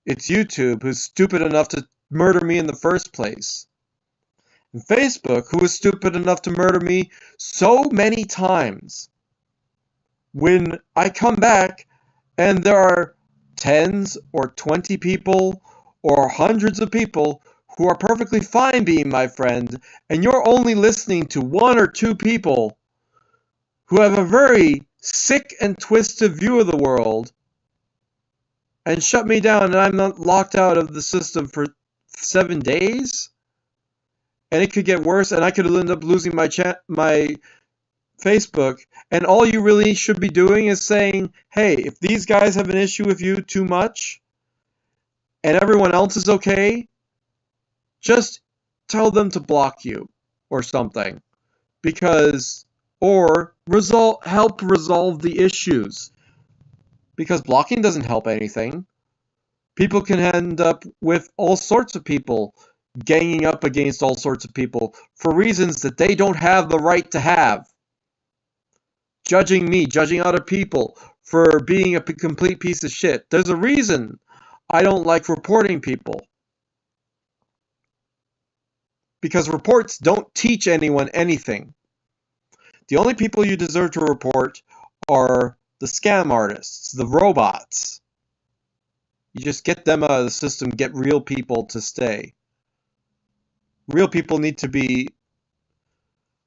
It's YouTube who's stupid enough to murder me in the first place. And Facebook, who was stupid enough to murder me so many times. When I come back and there are tens or 20 people or hundreds of people who are perfectly fine being my friend, and you're only listening to one or two people who have a very sick and twisted view of the world, and shut me down, and I'm not locked out of the system for 7 days, and it could get worse, and I could end up losing my Facebook, and all you really should be doing is saying, hey, if these guys have an issue with you too much, and everyone else is okay, just tell them to block you, or something, or help resolve the issues, because blocking doesn't help anything. People can end up with all sorts of people ganging up against all sorts of people for reasons that they don't have the right to have. Judging me, judging other people for being a complete piece of shit. There's a reason I don't like reporting people. Because reports don't teach anyone anything. The only people you deserve to report are the scam artists, the robots. You just get them out of the system, get real people to stay. Real people need to be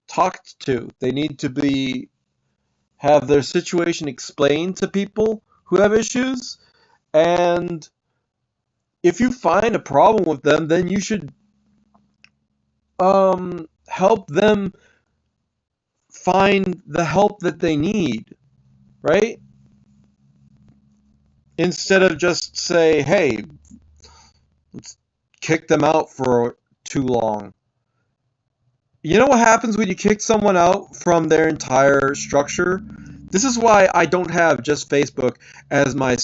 talked to. They need to have their situation explained to people who have issues. And if you find a problem with them, then you should help them find the help that they need, right? Instead of just say, hey, let's kick them out for too long. You know what happens when you kick someone out from their entire structure? This is why I don't have just Facebook as my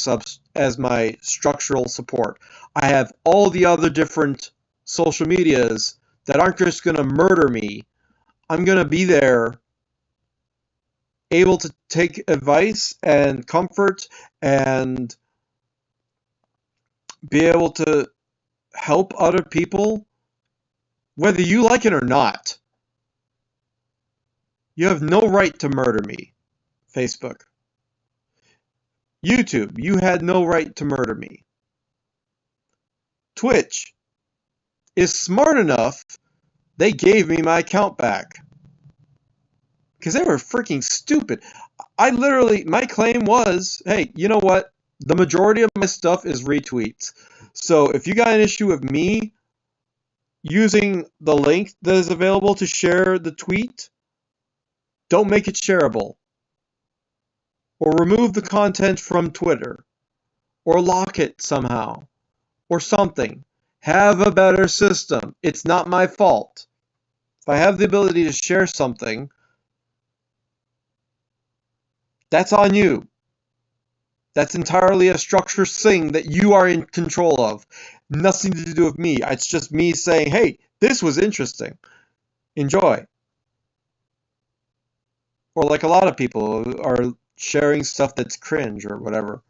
structural support. I have all the other different social medias that aren't just going to murder me. I'm going to be there, able to take advice and comfort and be able to help other people, whether you like it or not. You have no right to murder me, Facebook. YouTube, you had no right to murder me. Twitch is smart enough, they gave me my account back. Because they were freaking stupid. My claim was, hey, you know what? The majority of my stuff is retweets. So if you got an issue with me using the link that is available to share the tweet, don't make it shareable. Or remove the content from Twitter. Or lock it somehow. Or something. Have a better system. It's not my fault. If I have the ability to share something, that's on you. That's entirely a structure thing that you are in control of. Nothing to do with me. It's just me saying, hey, this was interesting. Enjoy. Or like a lot of people are sharing stuff that's cringe or whatever.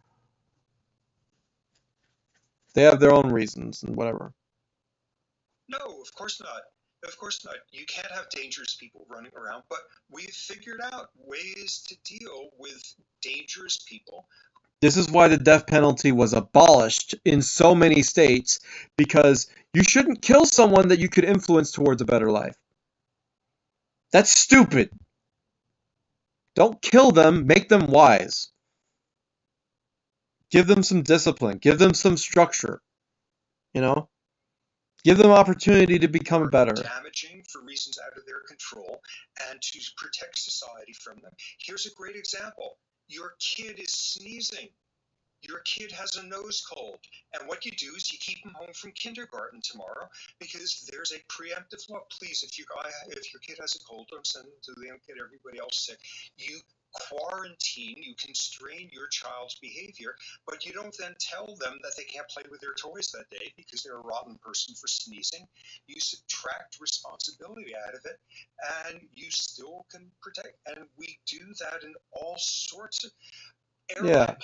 They have their own reasons and whatever. No, of course not. Of course not. You can't have dangerous people running around, but we've figured out ways to deal with dangerous people. This is why the death penalty was abolished in so many states, because you shouldn't kill someone that you could influence towards a better life. That's stupid. Don't kill them, make them wise. Give them some discipline. Give them some structure. You know? Give them opportunity to become better. Damaging for reasons out of their control and to protect society from them. Here's a great example. Your kid is sneezing. Your kid has a nose cold. And what you do is you keep them home from kindergarten tomorrow because there's a preemptive law. Please, if your kid has a cold, don't send them to them, get everybody else sick. You quarantine, you constrain your child's behavior, but you don't then tell them that they can't play with their toys that day because they're a rotten person for sneezing. You subtract responsibility out of it, and you still can protect. And we do that in all sorts of airline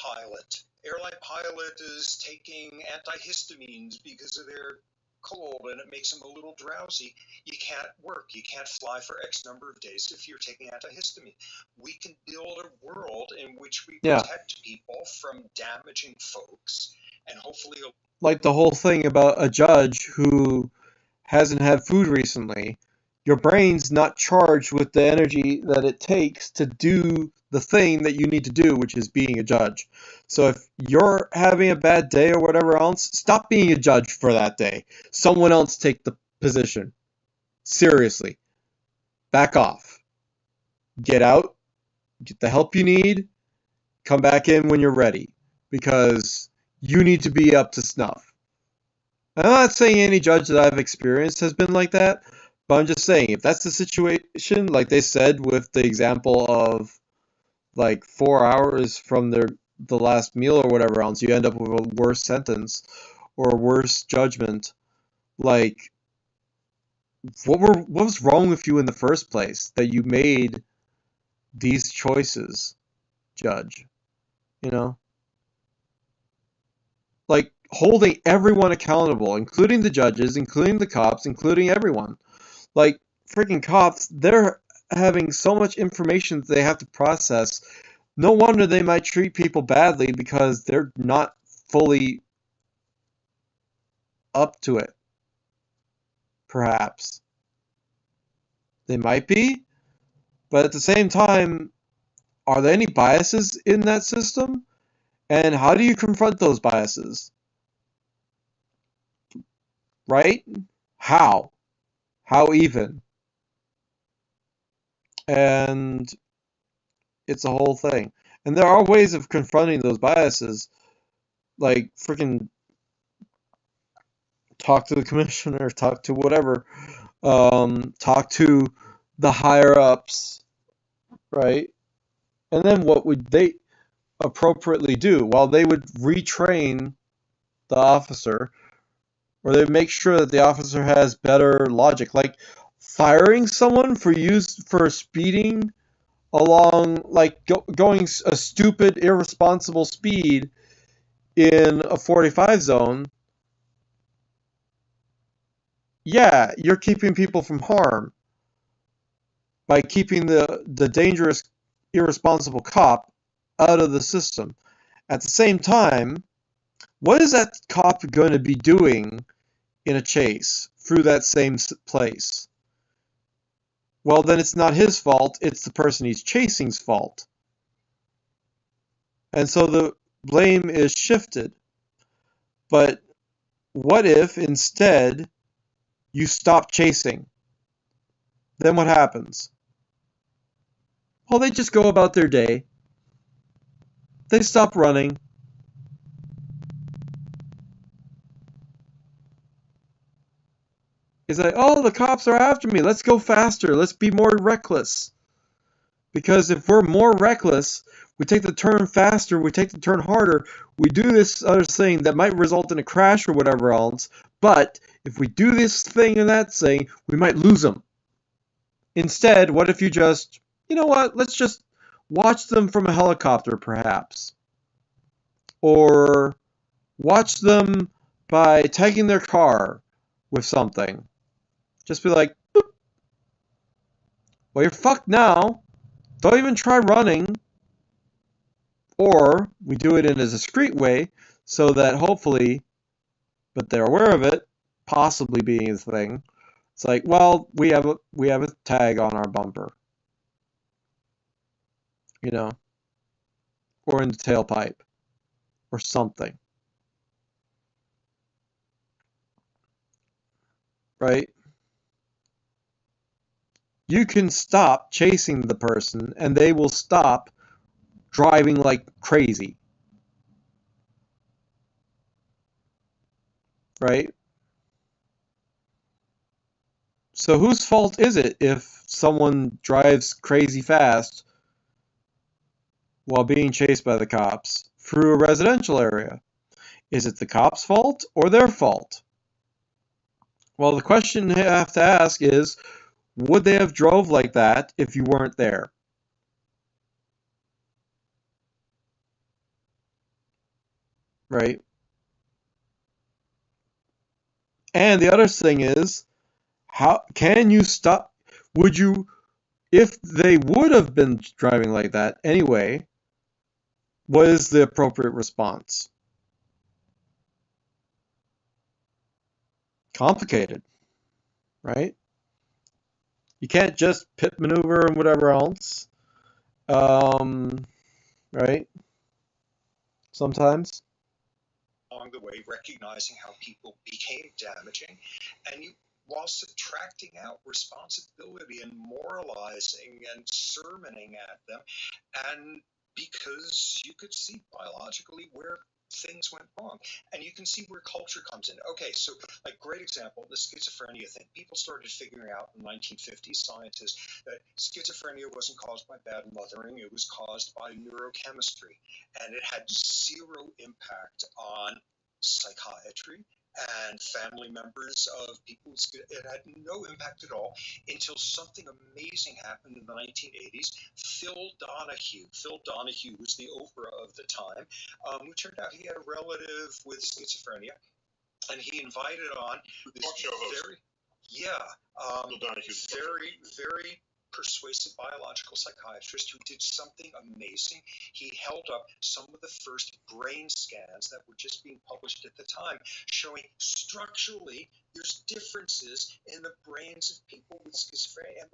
pilot is taking antihistamines because of their cold and it makes them a little drowsy. You can't work. You can't fly for X number of days if you're taking antihistamine. We can build a world in which we protect people from damaging folks and hopefully... Like the whole thing about a judge who hasn't had food recently. Your brain's not charged with the energy that it takes to do the thing that you need to do, which is being a judge. So if you're having a bad day or whatever else, stop being a judge for that day. Someone else take the position. Seriously. Back off. Get out. Get the help you need. Come back in when you're ready. Because you need to be up to snuff. I'm not saying any judge that I've experienced has been like that, but I'm just saying, if that's the situation, like they said with the example of like 4 hours from the last meal or whatever else, you end up with a worse sentence or a worse judgment. Like, what was wrong with you in the first place that you made these choices, judge? You know? Like, holding everyone accountable, including the judges, including the cops, including everyone. Like, freaking cops, they're having so much information that they have to process. No wonder they might treat people badly because they're not fully up to it. Perhaps. They might be, but at the same time, are there any biases in that system? And how do you confront those biases? Right? How? How even? And it's a whole thing. And there are ways of confronting those biases, like freaking talk to the commissioner, talk to whatever, talk to the higher ups, right? And then what would they appropriately do? Well, they would retrain the officer, or they make sure that the officer has better logic, like firing someone for speeding along, like going a stupid, irresponsible speed in a 45 zone. Yeah, you're keeping people from harm by keeping the dangerous, irresponsible cop out of the system. At the same time, what is that cop going to be doing in a chase through that same place? Well, then it's not his fault, it's the person he's chasing's fault. And so the blame is shifted. But what if instead you stop chasing? Then what happens? Well, they just go about their day. They stop running. It's like, oh, the cops are after me. Let's go faster. Let's be more reckless. Because if we're more reckless, we take the turn faster, we take the turn harder, we do this other thing that might result in a crash or whatever else, but if we do this thing and that thing, we might lose them. Instead, what if you just, you know what, let's just watch them from a helicopter perhaps. Or watch them by tagging their car with something. Just be like, boop. Well, you're fucked now. Don't even try running. Or we do it in a discreet way so that hopefully, but they're aware of it, possibly being a thing. It's like, well, we have a tag on our bumper. You know, or in the tailpipe or something. Right? You can stop chasing the person and they will stop driving like crazy. Right? So whose fault is it if someone drives crazy fast while being chased by the cops through a residential area? Is it the cops' fault or their fault? Well, the question you have to ask is, would they have drove like that if you weren't there? Right? And the other thing is, how can you stop? Would you, if they would have been driving like that anyway, what is the appropriate response? Complicated, right? You can't just pit maneuver and whatever else, right? Sometimes. Along the way, recognizing how people became damaging, and you, while subtracting out responsibility and moralizing and sermoning at them, and because you could see biologically where things went wrong, and you can see where culture comes in. Okay, so like great example, the schizophrenia thing. People started figuring out in the 1950s, scientists, that schizophrenia wasn't caused by bad mothering, it was caused by neurochemistry, and it had zero impact on psychiatry and family members of people. It had no impact at all until something amazing happened in the 1980s. Phil Donahue was the Oprah of the time, who turned out he had a relative with schizophrenia, and he invited on this very, very persuasive biological psychiatrist who did something amazing. He held up some of the first brain scans that were just being published at the time, showing structurally there's differences in the brains of people with schizophrenia.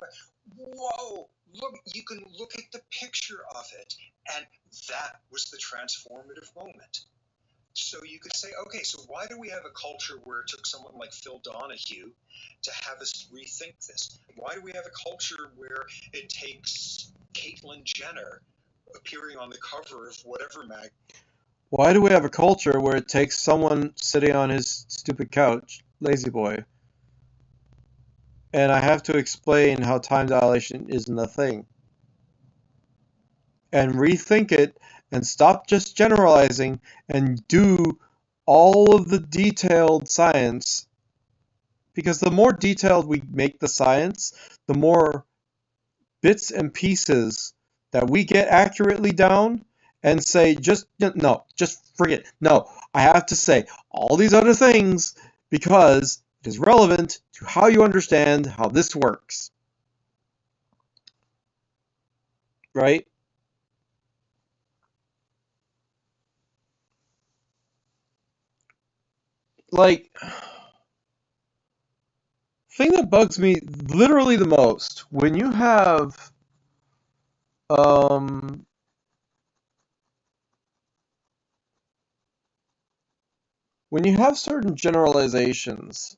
Whoa, look, you can look at the picture of it, and that was the transformative moment. So you could say, okay, so why do we have a culture where it took someone like Phil Donahue to have us rethink this? Why do we have a culture where it takes Caitlyn Jenner appearing on the cover of whatever mag. Why do we have a culture where it takes someone sitting on his stupid couch, lazy boy, and I have to explain how time dilation isn't a thing? And rethink it and stop just generalizing and do all of the detailed science. Because the more detailed we make the science, the more bits and pieces that we get accurately down and say, just forget. No, I have to say all these other things because it is relevant to how you understand how this works. Right? Like, thing that bugs me literally the most when you have certain generalizations,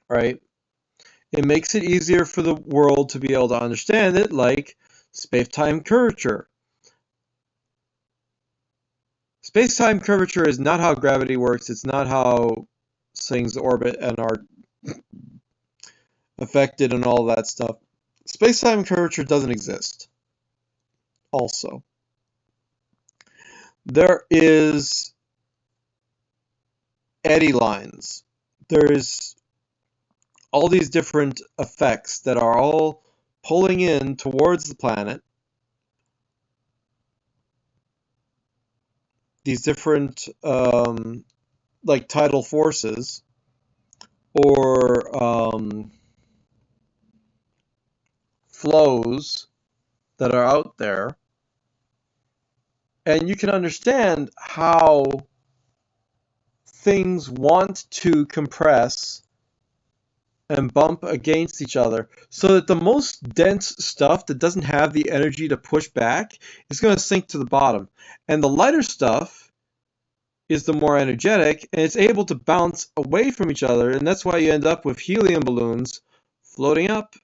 right? It makes it easier for the world to be able to understand it, like space-time curvature. Space-time curvature is not how gravity works. It's not how things orbit and are affected and all that stuff. Space-time curvature doesn't exist. Also, there is eddy lines. There's all these different effects that are all pulling in towards the planet. These different like tidal forces or flows that are out there, and you can understand how things want to compress and bump against each other so that the most dense stuff that doesn't have the energy to push back is going to sink to the bottom, and the lighter stuff is the more energetic and it's able to bounce away from each other, and that's why you end up with helium balloons floating up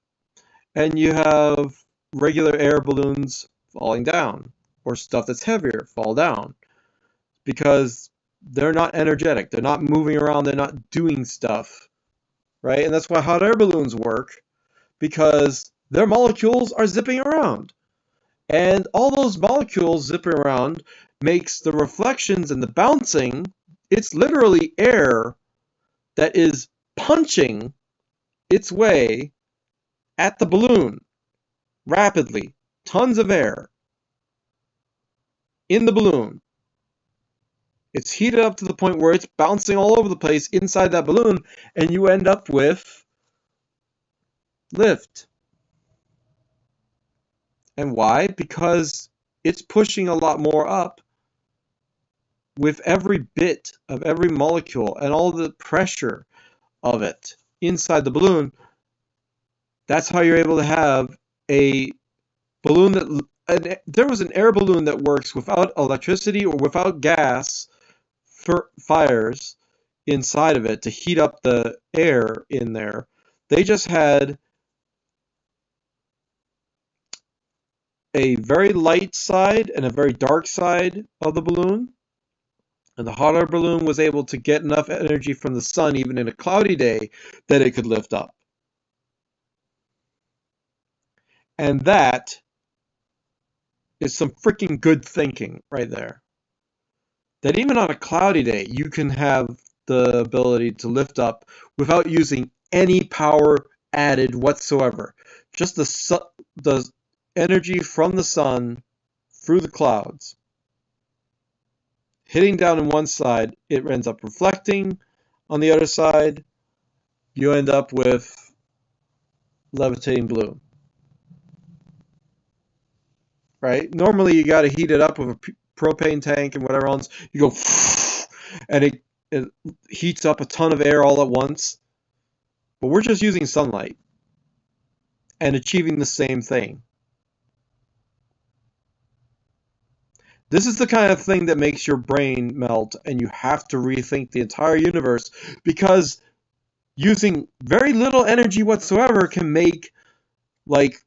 and you have regular air balloons falling down, or stuff that's heavier fall down, because they're not energetic, they're not moving around, they're not doing stuff, right? And that's why hot air balloons work, because their molecules are zipping around. And all those molecules zipping around makes the reflections and the bouncing, it's literally air that is punching its way at the balloon rapidly. Tons of air in the balloon. It's heated up to the point where it's bouncing all over the place inside that balloon, and you end up with lift. And why? Because it's pushing a lot more up with every bit of every molecule and all the pressure of it inside the balloon. That's how you're able to have a balloon that there was an air balloon that works without electricity or without gas for fires inside of it to heat up the air in there. They just had a very light side and a very dark side of the balloon. And the hot air balloon was able to get enough energy from the sun, even in a cloudy day, that it could lift up. And that is some freaking good thinking right there. That even on a cloudy day, you can have the ability to lift up without using any power added whatsoever. Just the energy from the sun through the clouds. Hitting down on one side, it ends up reflecting. On the other side, you end up with levitating balloon. Right? Normally, you got to heat it up with a propane tank and whatever else. You go, and it heats up a ton of air all at once. But we're just using sunlight and achieving the same thing. This is the kind of thing that makes your brain melt, and you have to rethink the entire universe, because using very little energy whatsoever can make like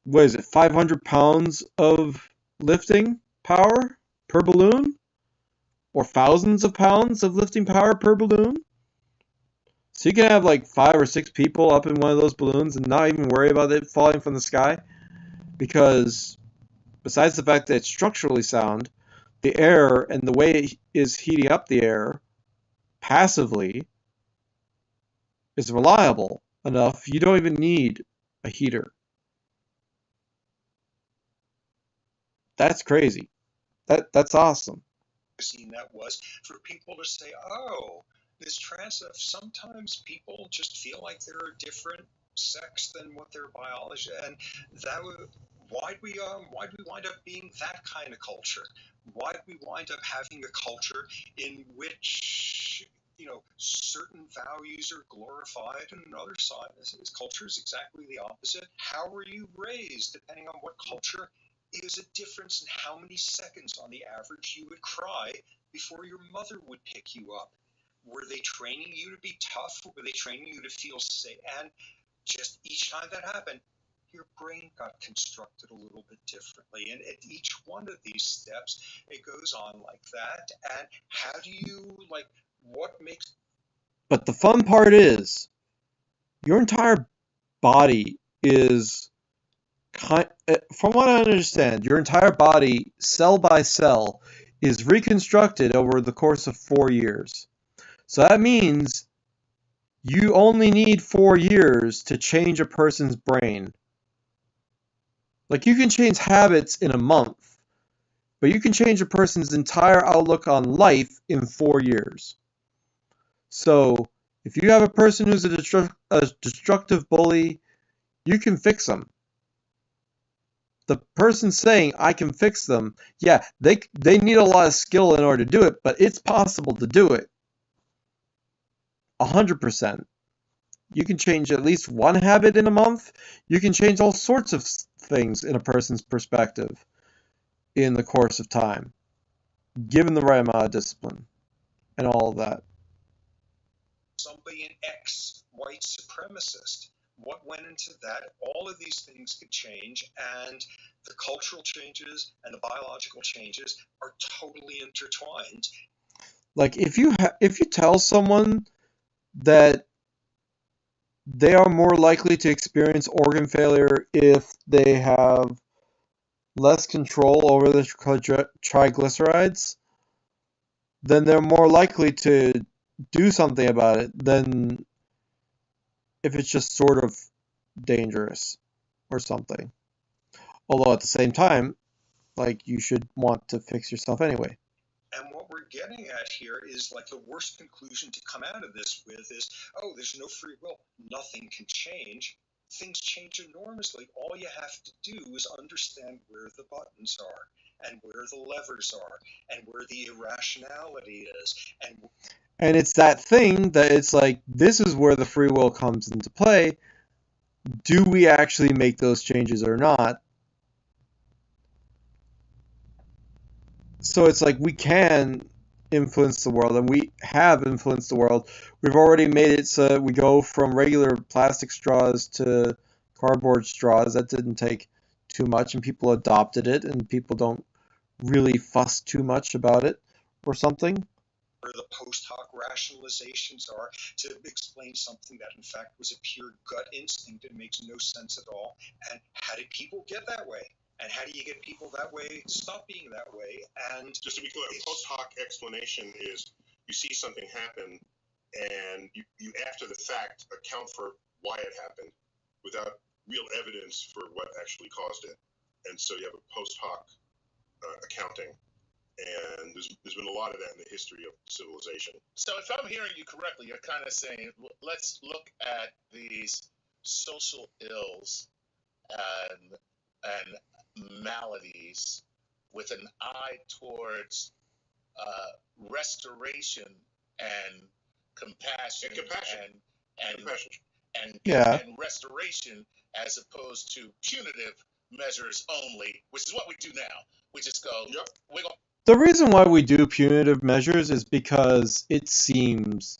what is it, 500 pounds of lifting power per balloon? Or thousands of pounds of lifting power per balloon? So you can have like 5 or 6 people up in one of those balloons and not even worry about it falling from the sky, because besides the fact that it's structurally sound, the air and the way it is heating up the air passively is reliable enough. You don't even need a heater. That's crazy. That's awesome. Scene that was for people to say, oh, this trans stuff, sometimes people just feel like they're a different sex than what their biology, and that would, why'd we wind up being that kind of culture? Why'd we wind up having a culture in which, you know, certain values are glorified and another side is culture is exactly the opposite? How were you raised? Depending on what culture, is a difference in how many seconds on the average you would cry before your mother would pick you up. Were they training you to be tough? Were they training you to feel safe? And just each time that happened, your brain got constructed a little bit differently. And at each one of these steps, it goes on like that. And how do you, like, what makes... But the fun part is, your entire body is, from what I understand, your entire body, cell by cell, is reconstructed over the course of 4 years. So that means you only need 4 years to change a person's brain. Like, you can change habits in a month, but you can change a person's entire outlook on life in 4 years. So, if you have a person who's a destructive bully, you can fix them. The person saying, I can fix them, yeah, they need a lot of skill in order to do it, but it's possible to do it. 100%. You can change at least one habit in a month. You can change all sorts of things in a person's perspective in the course of time, given the right amount of discipline and all of that. Somebody, an ex-white supremacist, what went into that? All of these things could change, and the cultural changes and the biological changes are totally intertwined. Like, if you tell someone that they are more likely to experience organ failure if they have less control over the triglycerides, then they're more likely to do something about it than if it's just sort of dangerous or something. Although at the same time, like, you should want to fix yourself anyway. And what we're getting at here is, like, the worst conclusion to come out of this with is, oh, there's no free will. Nothing can change. Things change enormously. All you have to do is understand where the buttons are and where the levers are and where the irrationality is. And it's that thing that it's like, this is where the free will comes into play. Do we actually make those changes or not? So it's like, we can influence the world, and we have influenced the world. We've already made it so we go from regular plastic straws to cardboard straws. That didn't take too much, and people adopted it, and people don't really fuss too much about it or something. Where the post hoc rationalizations are to explain something that in fact was a pure gut instinct and makes no sense at all. And how did people get that way? And how do you get people that way to stop being that way? And just to be clear, a post hoc explanation is you see something happen and you after the fact account for why it happened without real evidence for what actually caused it. And so you have a post hoc accounting. And there's been a lot of that in the history of civilization. So if I'm hearing you correctly, you're kind of saying, let's look at these social ills and maladies with an eye towards restoration and compassion, and restoration, as opposed to punitive measures only, which is what we do now. We just go, yep. The reason why we do punitive measures is because it seems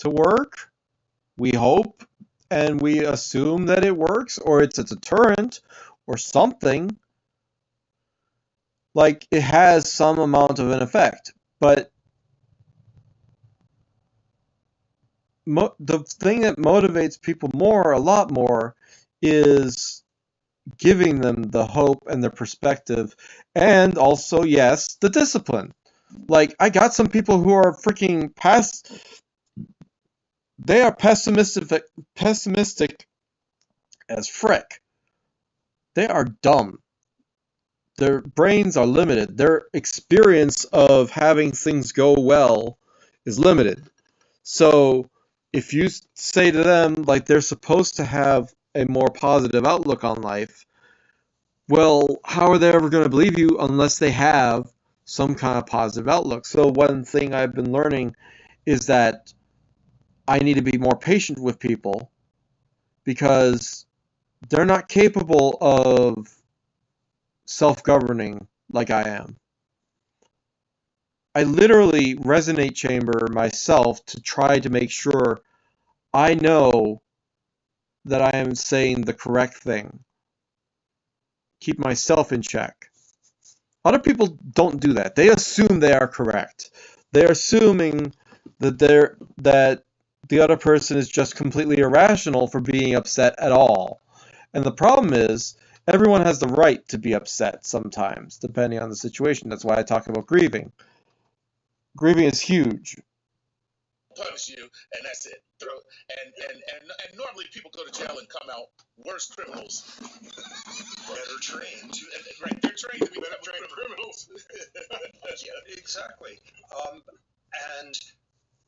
to work, we hope, and we assume that it works, or it's a deterrent, or something. Like, it has some amount of an effect. But the thing that motivates people a lot more, is giving them the hope and the perspective, and also, yes, the discipline. Like, I got some people who are freaking they are pessimistic as frick. They are dumb. Their brains are limited. Their experience of having things go well is limited. So if you say to them, like, they're supposed to have a more positive outlook on life, well, how are they ever going to believe you unless they have some kind of positive outlook? So one thing I've been learning is that I need to be more patient with people, because they're not capable of self-governing like I am. I literally resonate chamber myself to try to make sure I know that I am saying the correct thing. Keep myself in check. Other people don't do that. They assume they are correct. They're assuming that the other person is just completely irrational for being upset at all. And the problem is, everyone has the right to be upset sometimes, depending on the situation. That's why I talk about grieving. Grieving is huge. Punish you, and that's it. And normally people go to jail and come out worse criminals. Better trained. Right, they're trained to be better criminals. Yeah, exactly. And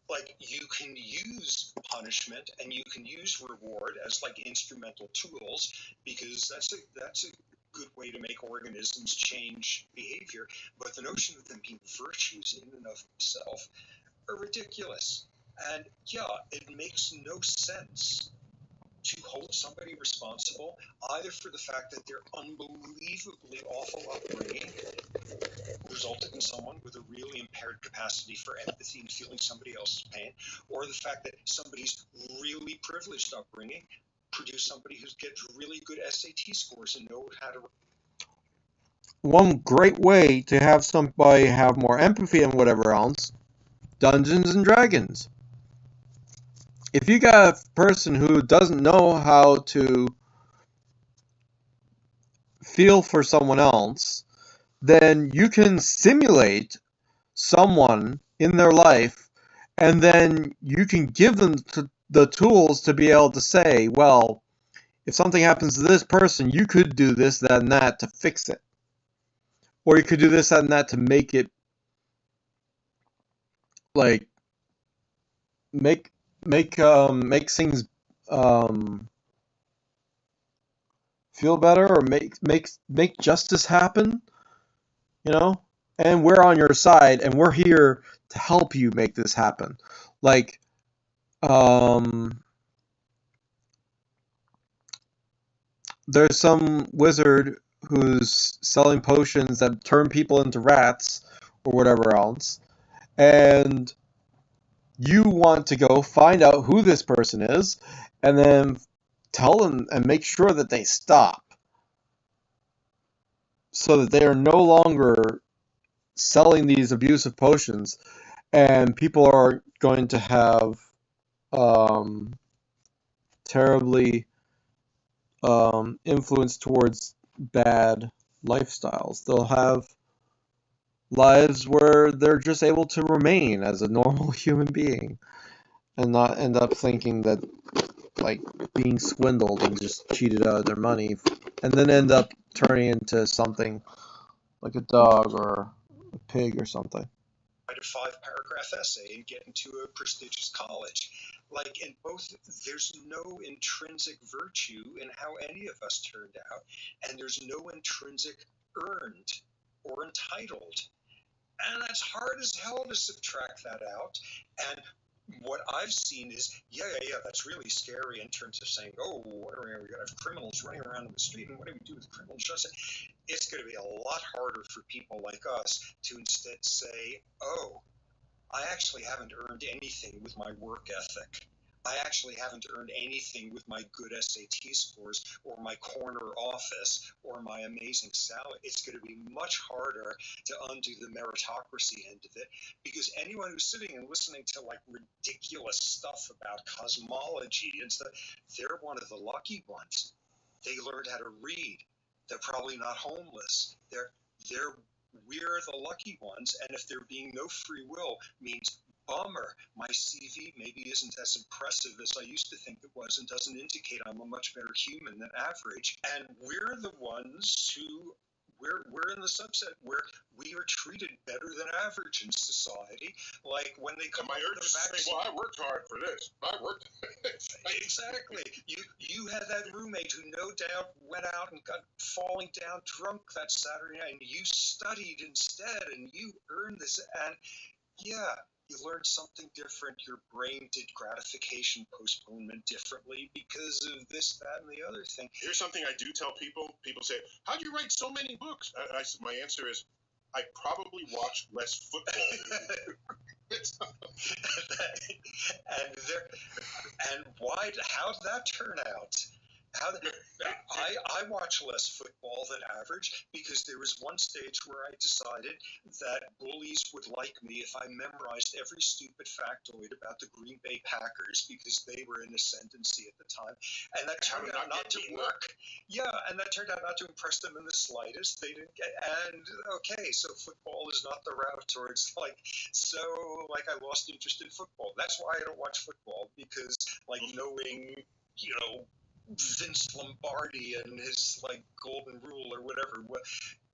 like, you can use punishment and you can use reward as like instrumental tools, because that's a good way to make organisms change behavior. But the notion of them being virtues in and of themselves are ridiculous. And yeah, it makes no sense to hold somebody responsible either for the fact that their unbelievably awful upbringing resulted in someone with a really impaired capacity for empathy and feeling somebody else's pain, or the fact that somebody's really privileged upbringing produced somebody who gets really good SAT scores and knows how to. One great way to have somebody have more empathy and whatever else, Dungeons and Dragons. If you got a person who doesn't know how to feel for someone else, then you can simulate someone in their life, and then you can give them the tools to be able to say, well, if something happens to this person, you could do this, that, and that to fix it. Or you could do this, that, and that to make it, like, make things feel better, or make justice happen, you know? And we're on your side, and we're here to help you make this happen. Like, there's some wizard who's selling potions that turn people into rats or whatever else, and you want to go find out who this person is, and then tell them and make sure that they stop, so that they are no longer selling these abusive potions, and people are going to have terribly influence towards bad lifestyles. They'll have lives where they're just able to remain as a normal human being, and not end up thinking that, like, being swindled and just cheated out of their money, and then end up turning into something like a dog or a pig or something. Write a 5-paragraph essay and get into a prestigious college. Like, in both, there's no intrinsic virtue in how any of us turned out, and there's no intrinsic earned or entitled. And that's hard as hell to subtract that out. And what I've seen is, yeah, that's really scary in terms of saying, oh, what are we going to have criminals running around in the street, and what do we do with criminal justice? It's going to be a lot harder for people like us to instead say, oh, I actually haven't earned anything with my work ethic. I actually haven't earned anything with my good SAT scores or my corner office or my amazing salary. It's going to be much harder to undo the meritocracy end of it, because anyone who's sitting and listening to like ridiculous stuff about cosmology and stuff, they're one of the lucky ones. They learned how to read. They're probably not homeless. We're the lucky ones, and if there being no free will means bummer, my CV maybe isn't as impressive as I used to think it was, and doesn't indicate I'm a much better human than average. And we're the ones who we're in the subset where we are treated better than average in society. Like when they come And my up urge with is the to say, vaccine. well, I worked hard for this. I worked. Exactly. You had that roommate who no doubt went out and got falling down drunk that Saturday night, and you studied instead, and you earned this. And yeah, you learned something different. Your brain did gratification postponement differently because of this, that, and the other thing. Here's something I do tell people. People say, "How'd you write so many books?" My answer is, I probably watch less football than you do. and why? How did that turn out? I watch less football than average because there was one stage where I decided that bullies would like me if I memorized every stupid factoid about the Green Bay Packers because they were in ascendancy at the time, and that turned out not to work. Yeah, and that turned out not to impress them in the slightest. They didn't get, and okay, so football is not the route towards I lost interest in football. That's why I don't watch football, because knowing, Vince Lombardi and his golden rule or whatever.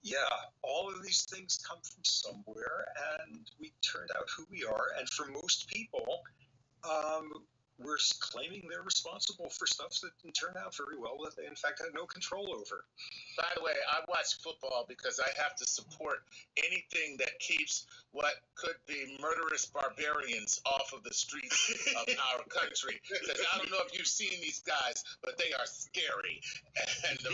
Yeah, all of these things come from somewhere, and we turned out who we are. And for most people, we're claiming they're responsible for stuff that didn't turn out very well, that they in fact had no control over. By the way, I watch football because I have to support anything that keeps what could be murderous barbarians off of the streets of our country. Because I don't know if you've seen these guys, but they are scary. And the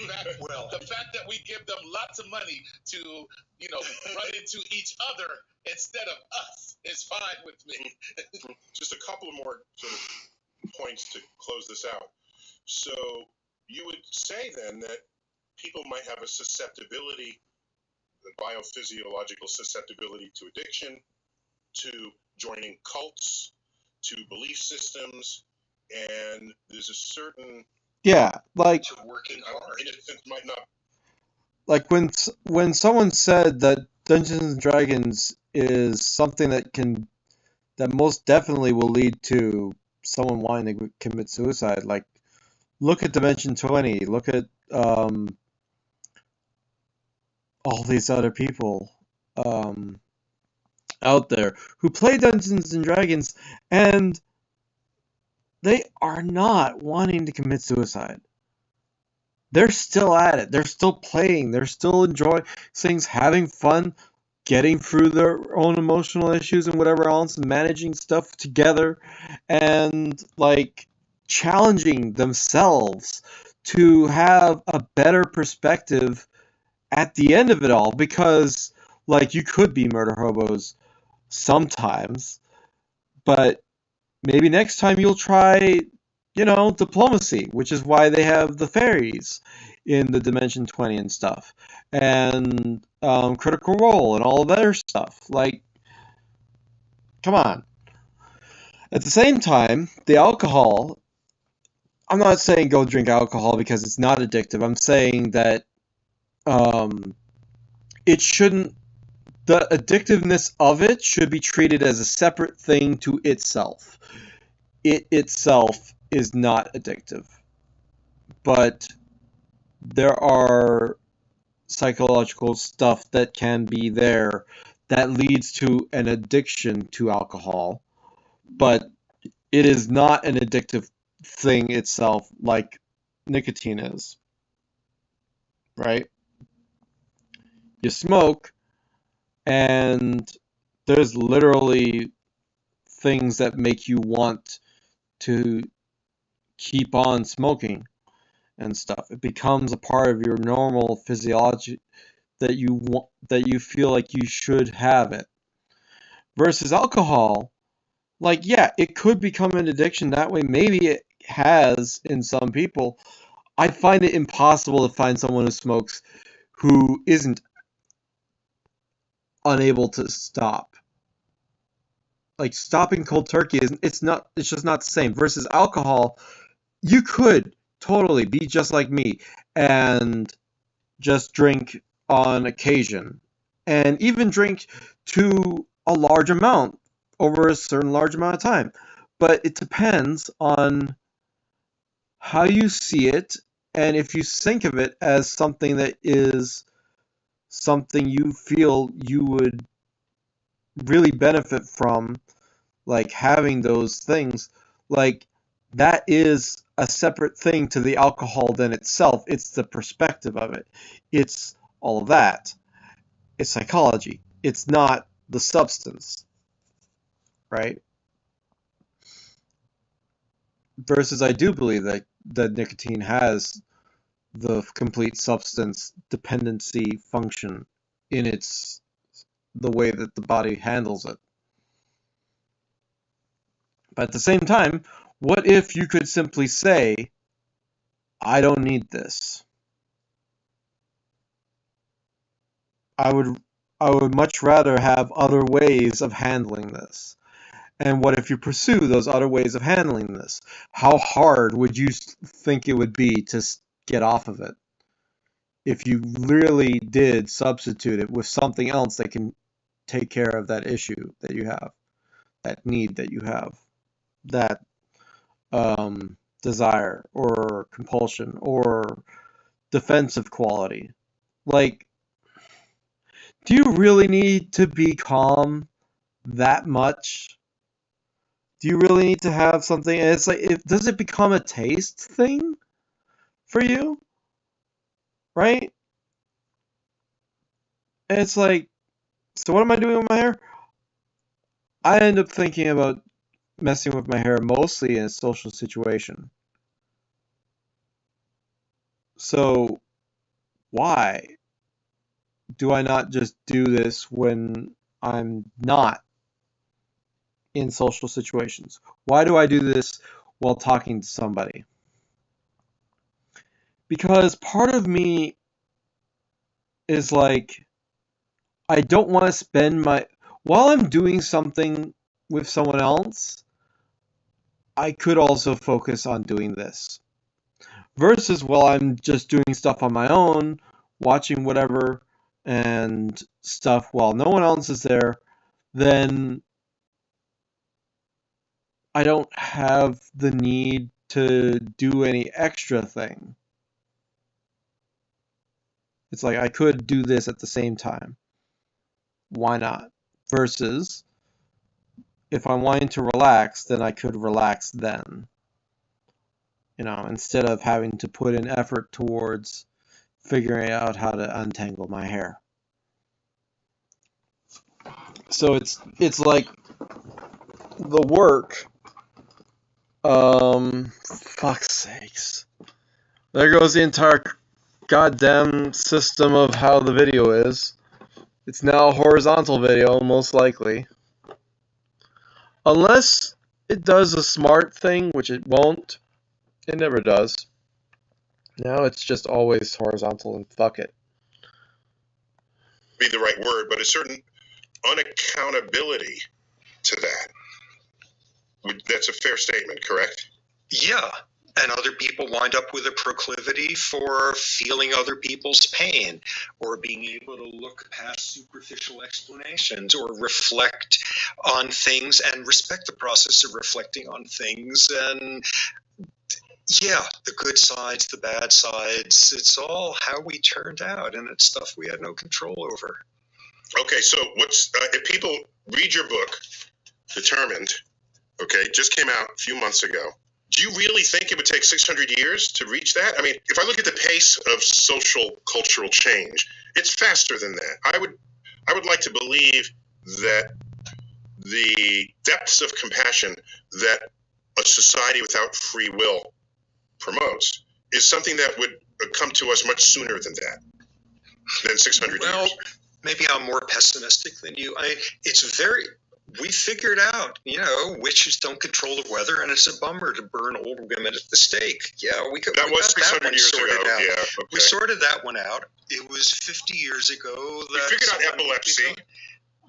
fact that we give them lots of money to, run into each other instead of us is fine with me. Just a couple of more sort of points to close this out. So you would say then that people might have a susceptibility, the biophysiological susceptibility to addiction, to joining cults, to belief systems, and there's a certain to working hard. Innocence might not. Like when someone said that Dungeons and Dragons is something that most definitely will lead to someone wanting to commit suicide. Like, look at Dimension 20. Look at all these other people out there who play Dungeons and Dragons, and they are not wanting to commit suicide. They're still at it. They're still playing. They're still enjoying things, having fun, getting through their own emotional issues and whatever else, and managing stuff together, and challenging themselves to have a better perspective at the end of it all, because you could be murder hobos sometimes, but maybe next time you'll try diplomacy, which is why they have the fairies in the Dimension 20 and stuff, and Critical Role and all of their stuff. Come on. At the same time, the alcohol, I'm not saying go drink alcohol because it's not addictive. I'm saying that it shouldn't, the addictiveness of it should be treated as a separate thing to itself. It itself is not addictive, but there are psychological stuff that can be there that leads to an addiction to alcohol, but it is not an addictive thing itself like nicotine is, right? You smoke, and there's literally things that make you want to keep on smoking and stuff. It becomes a part of your normal physiology that you feel like you should have it. Versus alcohol, Like, yeah, it could become an addiction that way. Maybe it has in some people. I find it impossible to find someone who smokes who isn't unable to stop. Like, stopping cold turkey it's just not the same. Versus alcohol, you could totally be just like me and just drink on occasion, and even drink to a large amount over a certain large amount of time. But it depends on how you see it, and if you think of it as something that is something you feel you would really benefit from, like having those things, like that is a separate thing to the alcohol than itself. It's the perspective of it. It's all of that. It's psychology. It's not the substance, right? Versus I do believe that nicotine has the complete substance dependency function in its the way that the body handles it. But at the same time, what if you could simply say, I don't need this? I would much rather have other ways of handling this. And what if you pursue those other ways of handling this? How hard would you think it would be to get off of it if you really did substitute it with something else that can take care of that issue that you have, that need that you have, that desire or compulsion or defensive quality? Like, do you really need to be calm that much? Do you really need to have something? And it's like, does it become a taste thing for you? Right? And it's like, so what am I doing with my hair? I end up thinking about messing with my hair mostly in a social situation. So why do I not just do this when I'm not in social situations? Why do I do this while talking to somebody? Because part of me is like, I don't want to spend while I'm doing something with someone else, I could also focus on doing this. Versus while I'm just doing stuff on my own, watching whatever and stuff while no one else is there, then I don't have the need to do any extra thing. It's like I could do this at the same time. Why not? Versus if I'm wanting to relax, then I could relax then. Instead of having to put in effort towards figuring out how to untangle my hair. So it's like the work. Fuck's sakes. There goes the entire goddamn system of how the video is. It's now a horizontal video, most likely. Unless it does a smart thing, which it won't. It never does. Now it's just always horizontal and fuck it. Be the right word, but a certain unaccountability to that. That's a fair statement, correct? Yeah. And other people wind up with a proclivity for feeling other people's pain or being able to look past superficial explanations or reflect on things and respect the process of reflecting on things. And yeah, the good sides, the bad sides, it's all how we turned out, and it's stuff we had no control over. Okay, so if people read your book, Determined, okay, just came out a few months ago. Do you really think it would take 600 years to reach that? I mean, if I look at the pace of social cultural change, it's faster than that. I would like to believe that the depths of compassion that a society without free will promotes is something that would come to us much sooner than 600 years. Maybe I'm more pessimistic than you. It's very we figured out, witches don't control the weather, and it's a bummer to burn old women at the stake. Yeah, we That got was that 600 one years sorted ago. out. Yeah, We okay. sorted that one out. It was 50 years ago. We figured out epilepsy.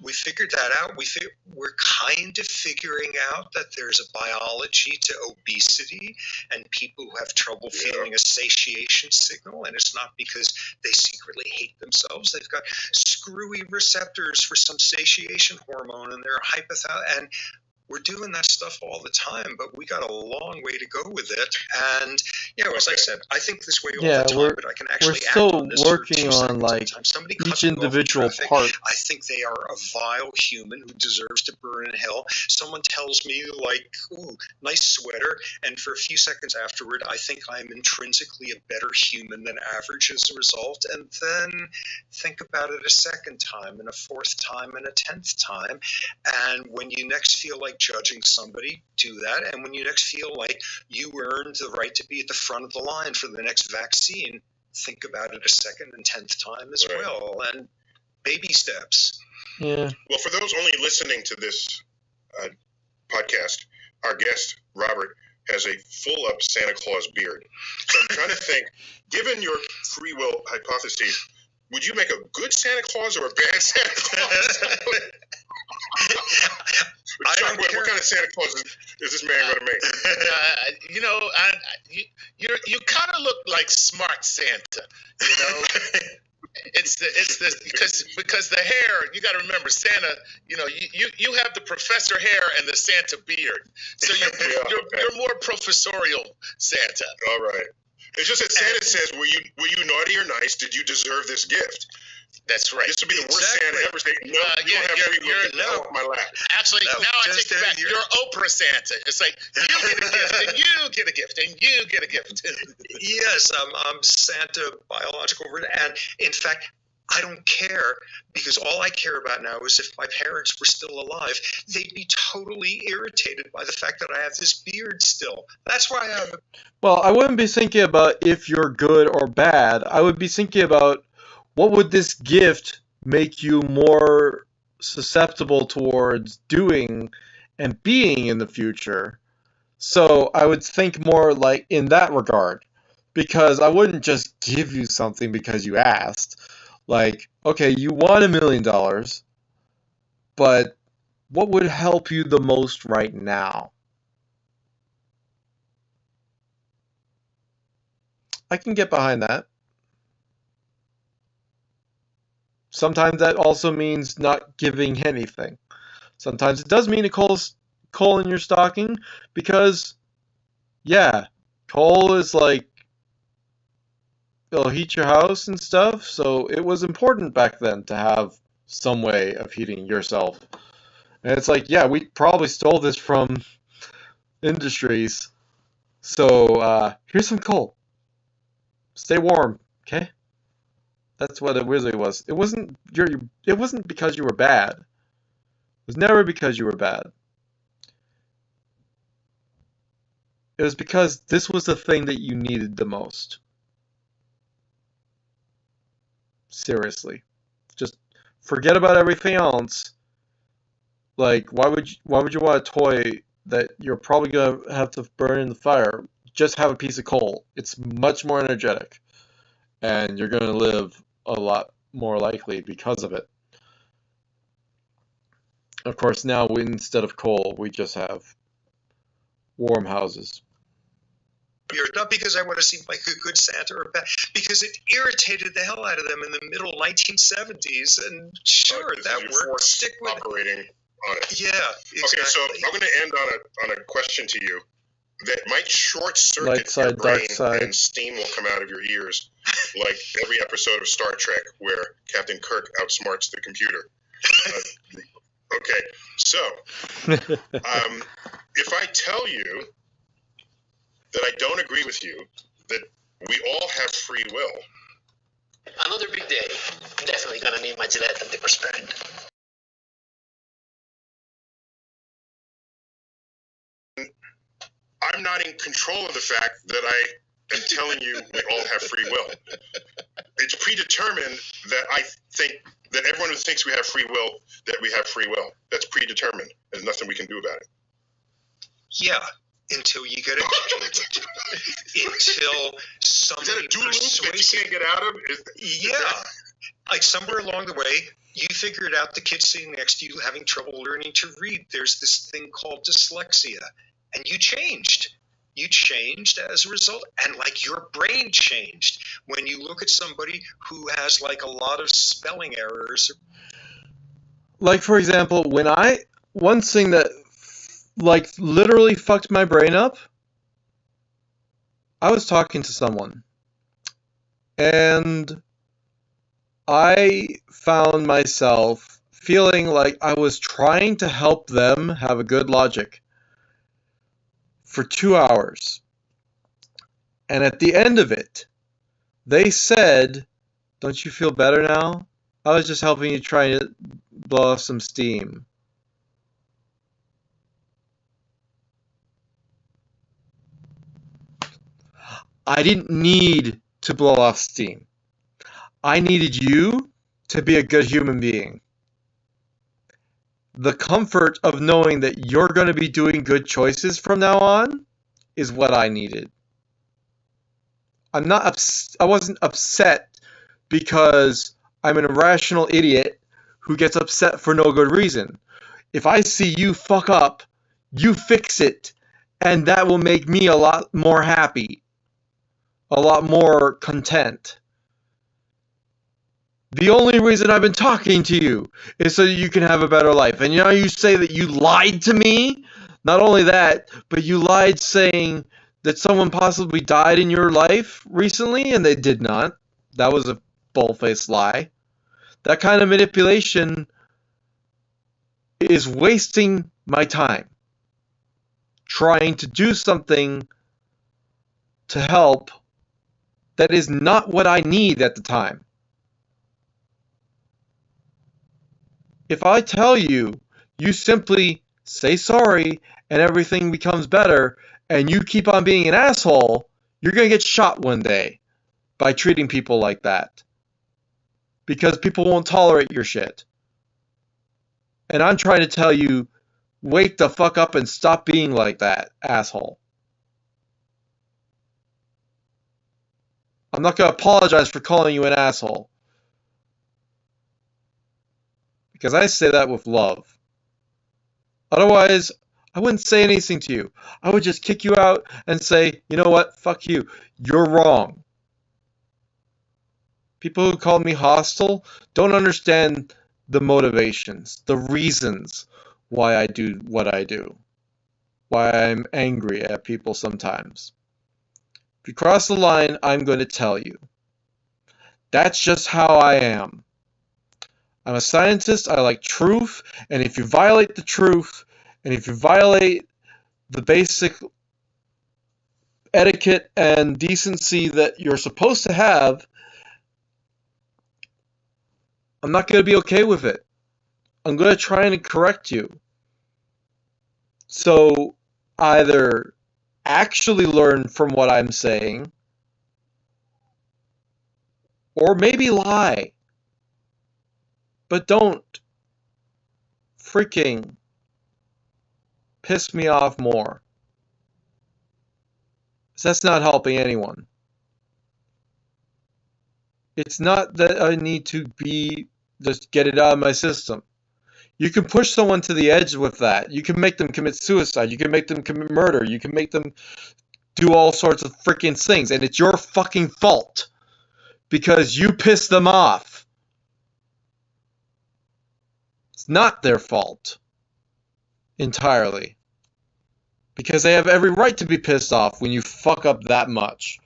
We figured that out. We're kind of figuring out that there's a biology to obesity and people who have trouble feeling a satiation signal, and it's not because they secretly hate themselves. They've got screwy receptors for some satiation hormone, and they're hypothalamus. And we're doing that stuff all the time, but we got a long way to go with it. And as I said, I think this way all the time, but I can actually we're still act on this working for 2 on seconds like at a time. Somebody each cuts me off in individual traffic. part. I think they are a vile human who deserves to burn in hell. Someone tells me, like, ooh, nice sweater, and for a few seconds afterward, I think I'm intrinsically a better human than average as a result, and then think about it a second time, and a fourth time, and a 10th time, and when you next feel like judging somebody, do that, and when you next feel like you earned the right to be at the front of the line for the next vaccine, think about it a second and 10th time as well, and baby steps. Yeah. Well, for those only listening to this podcast, our guest, Robert, has a full-up Santa Claus beard. So I'm trying to think, given your free will hypotheses, would you make a good Santa Claus or a bad Santa Claus? Chuck, what kind of Santa Claus is this man going to make? You kind of look like smart Santa. It's because the hair. You got to remember, Santa. You have the professor hair and the Santa beard, so you're more professorial Santa. All right. It's just that Santa says, "Were you naughty or nice? Did you deserve this gift?" That's right. This would be the worst Santa ever. Say, no, you don't have free will. Get off my lap. Actually, now I take it back. You're Oprah Santa. It's like, you get a gift, and you get a gift, and you get a gift. Yes, I'm Santa biological. And in fact, I don't care, because all I care about now is if my parents were still alive, they'd be totally irritated by the fact that I have this beard still. That's why I have it. Well, I wouldn't be thinking about if you're good or bad. I would be thinking about what would this gift make you more susceptible towards doing and being in the future. So I would think more like in that regard, because I wouldn't just give you something because you asked. Like, okay, you want $1 million, but what would help you the most right now? I can get behind that. Sometimes that also means not giving anything. Sometimes it does mean a coal in your stocking, because, yeah, coal is like, it'll heat your house and stuff, so it was important back then to have some way of heating yourself. And it's like, yeah, we probably stole this from industries, so here's some coal. Stay warm, okay? That's what it really was. It wasn't because you were bad. It was never because you were bad. It was because this was the thing that you needed the most. Seriously. Just forget about everything else. Like, why would you want a toy that you're probably gonna have to burn in the fire? Just have a piece of coal. It's much more energetic, and you're gonna live a lot more likely because of it. Of course, now instead of coal, we just have warm houses. Not because I want to seem like a good Santa or bad, because it irritated the hell out of them in the middle 1970s, and sure, that worked. Stick with operating on it. Yeah, exactly. Okay, so I'm going to end on a question to you that might short circuit Light side, your brain, dark side. and steam will come out of your ears, like every episode of Star Trek where Captain Kirk outsmarts the computer. Okay, so if I tell you that I don't agree with you, that we all have free will. Another big day. Definitely gonna need my Gillette antiperspirant. I'm not in control of the fact that I am telling you we all have free will. It's predetermined that I think That everyone who thinks we have free will, that we have free will. That's predetermined. There's nothing we can do about it. Yeah, until you get educated. Until Is that somebody a do loop that you persuades can't get out of? Yeah. Like somewhere along the way, you figured out the kid sitting next to you having trouble learning to read. There's this thing called dyslexia. And you changed. You changed as a result. And like your brain changed. When you look at somebody who has like a lot of spelling errors. Like, for example, one thing that like literally fucked my brain up, I was talking to someone and I found myself feeling like I was trying to help them have a good logic for 2 hours. And at the end of it, they said, "Don't you feel better now? I was just helping you try to blow off some steam." I didn't need to blow off steam. I needed you to be a good human being. The comfort of knowing that you're going to be doing good choices from now on is what I needed. I wasn't upset because I'm an irrational idiot who gets upset for no good reason. If I see you fuck up, you fix it, and that will make me a lot more happy, a lot more content. The only reason I've been talking to you is so you can have a better life. And you say that you lied to me? Not only that, but you lied saying that someone possibly died in your life recently, and they did not. That was a bull-faced lie. That kind of manipulation is wasting my time trying to do something to help that is not what I need at the time. If I tell you, you simply say sorry and everything becomes better, and you keep on being an asshole, you're going to get shot one day by treating people like that. Because people won't tolerate your shit. And I'm trying to tell you, wake the fuck up and stop being like that, asshole. I'm not going to apologize for calling you an asshole. Because I say that with love. Otherwise, I wouldn't say anything to you. I would just kick you out and say, you know what, fuck you. You're wrong. People who call me hostile don't understand the motivations, the reasons why I do what I do. Why I'm angry at people sometimes. If you cross the line, I'm going to tell you. That's just how I am. I'm a scientist, I like truth, and if you violate the truth, and if you violate the basic etiquette and decency that you're supposed to have, I'm not going to be okay with it. I'm going to try and correct you. So either actually learn from what I'm saying, or maybe lie. But don't freaking piss me off more. 'Cause that's not helping anyone. It's not that I need to just get it out of my system. You can push someone to the edge with that. You can make them commit suicide. You can make them commit murder. You can make them do all sorts of freaking things. And it's your fucking fault. Because you pissed them off. It's not their fault. Entirely. Because they have every right to be pissed off when you fuck up that much.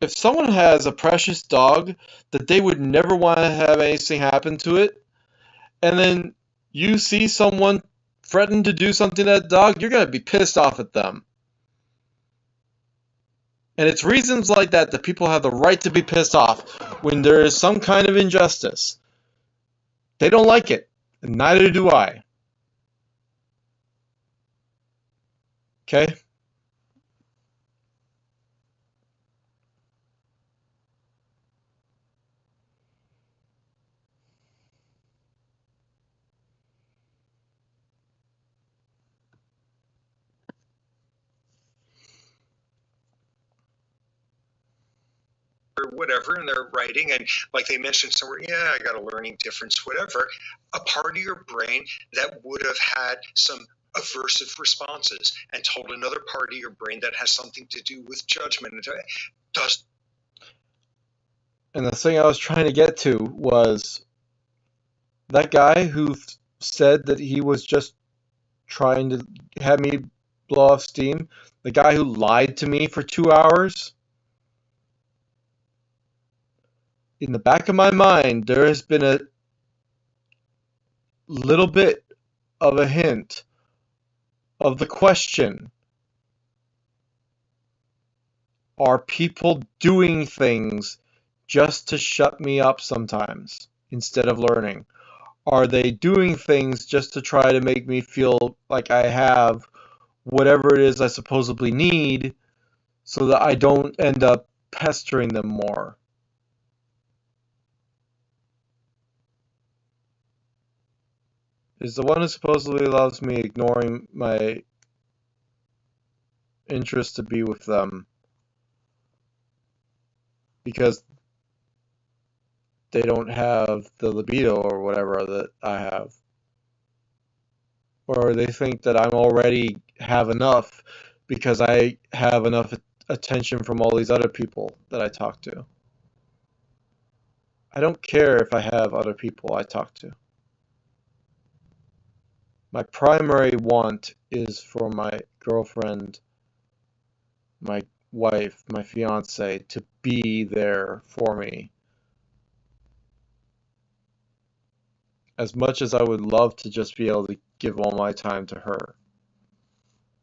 If someone has a precious dog that they would never want to have anything happen to it, and then you see someone threaten to do something to that dog, you're going to be pissed off at them. And it's reasons like that that people have the right to be pissed off when there is some kind of injustice. They don't like it, and neither do I. Okay? or whatever, and they're writing, and like they mentioned somewhere, yeah, I got a learning difference, whatever. A part of your brain that would have had some aversive responses and told another part of your brain that has something to do with judgment does. And the thing I was trying to get to was that guy who said that he was just trying to have me blow off steam, the guy who lied to me for 2 hours. In the back of my mind, there has been a little bit of a hint of the question: are people doing things just to shut me up sometimes instead of learning? Are they doing things just to try to make me feel like I have whatever it is I supposedly need so that I don't end up pestering them more? Is the one who supposedly loves me ignoring my interest to be with them because they don't have the libido or whatever that I have? Or they think that I'm already have enough because I have enough attention from all these other people that I talk to? I don't care if I have other people I talk to. My primary want is for my girlfriend, my wife, my fiance to be there for me. As much as I would love to just be able to give all my time to her.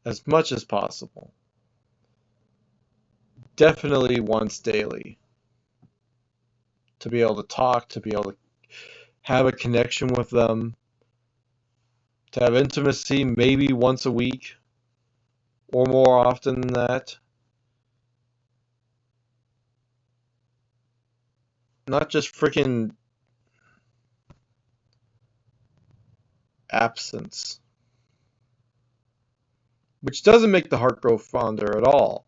As much as possible. Definitely once daily. To be able to talk, to be able to have a connection with them, to have intimacy maybe once a week or more often than that. Not just freaking absence. Which doesn't make the heart grow fonder at all.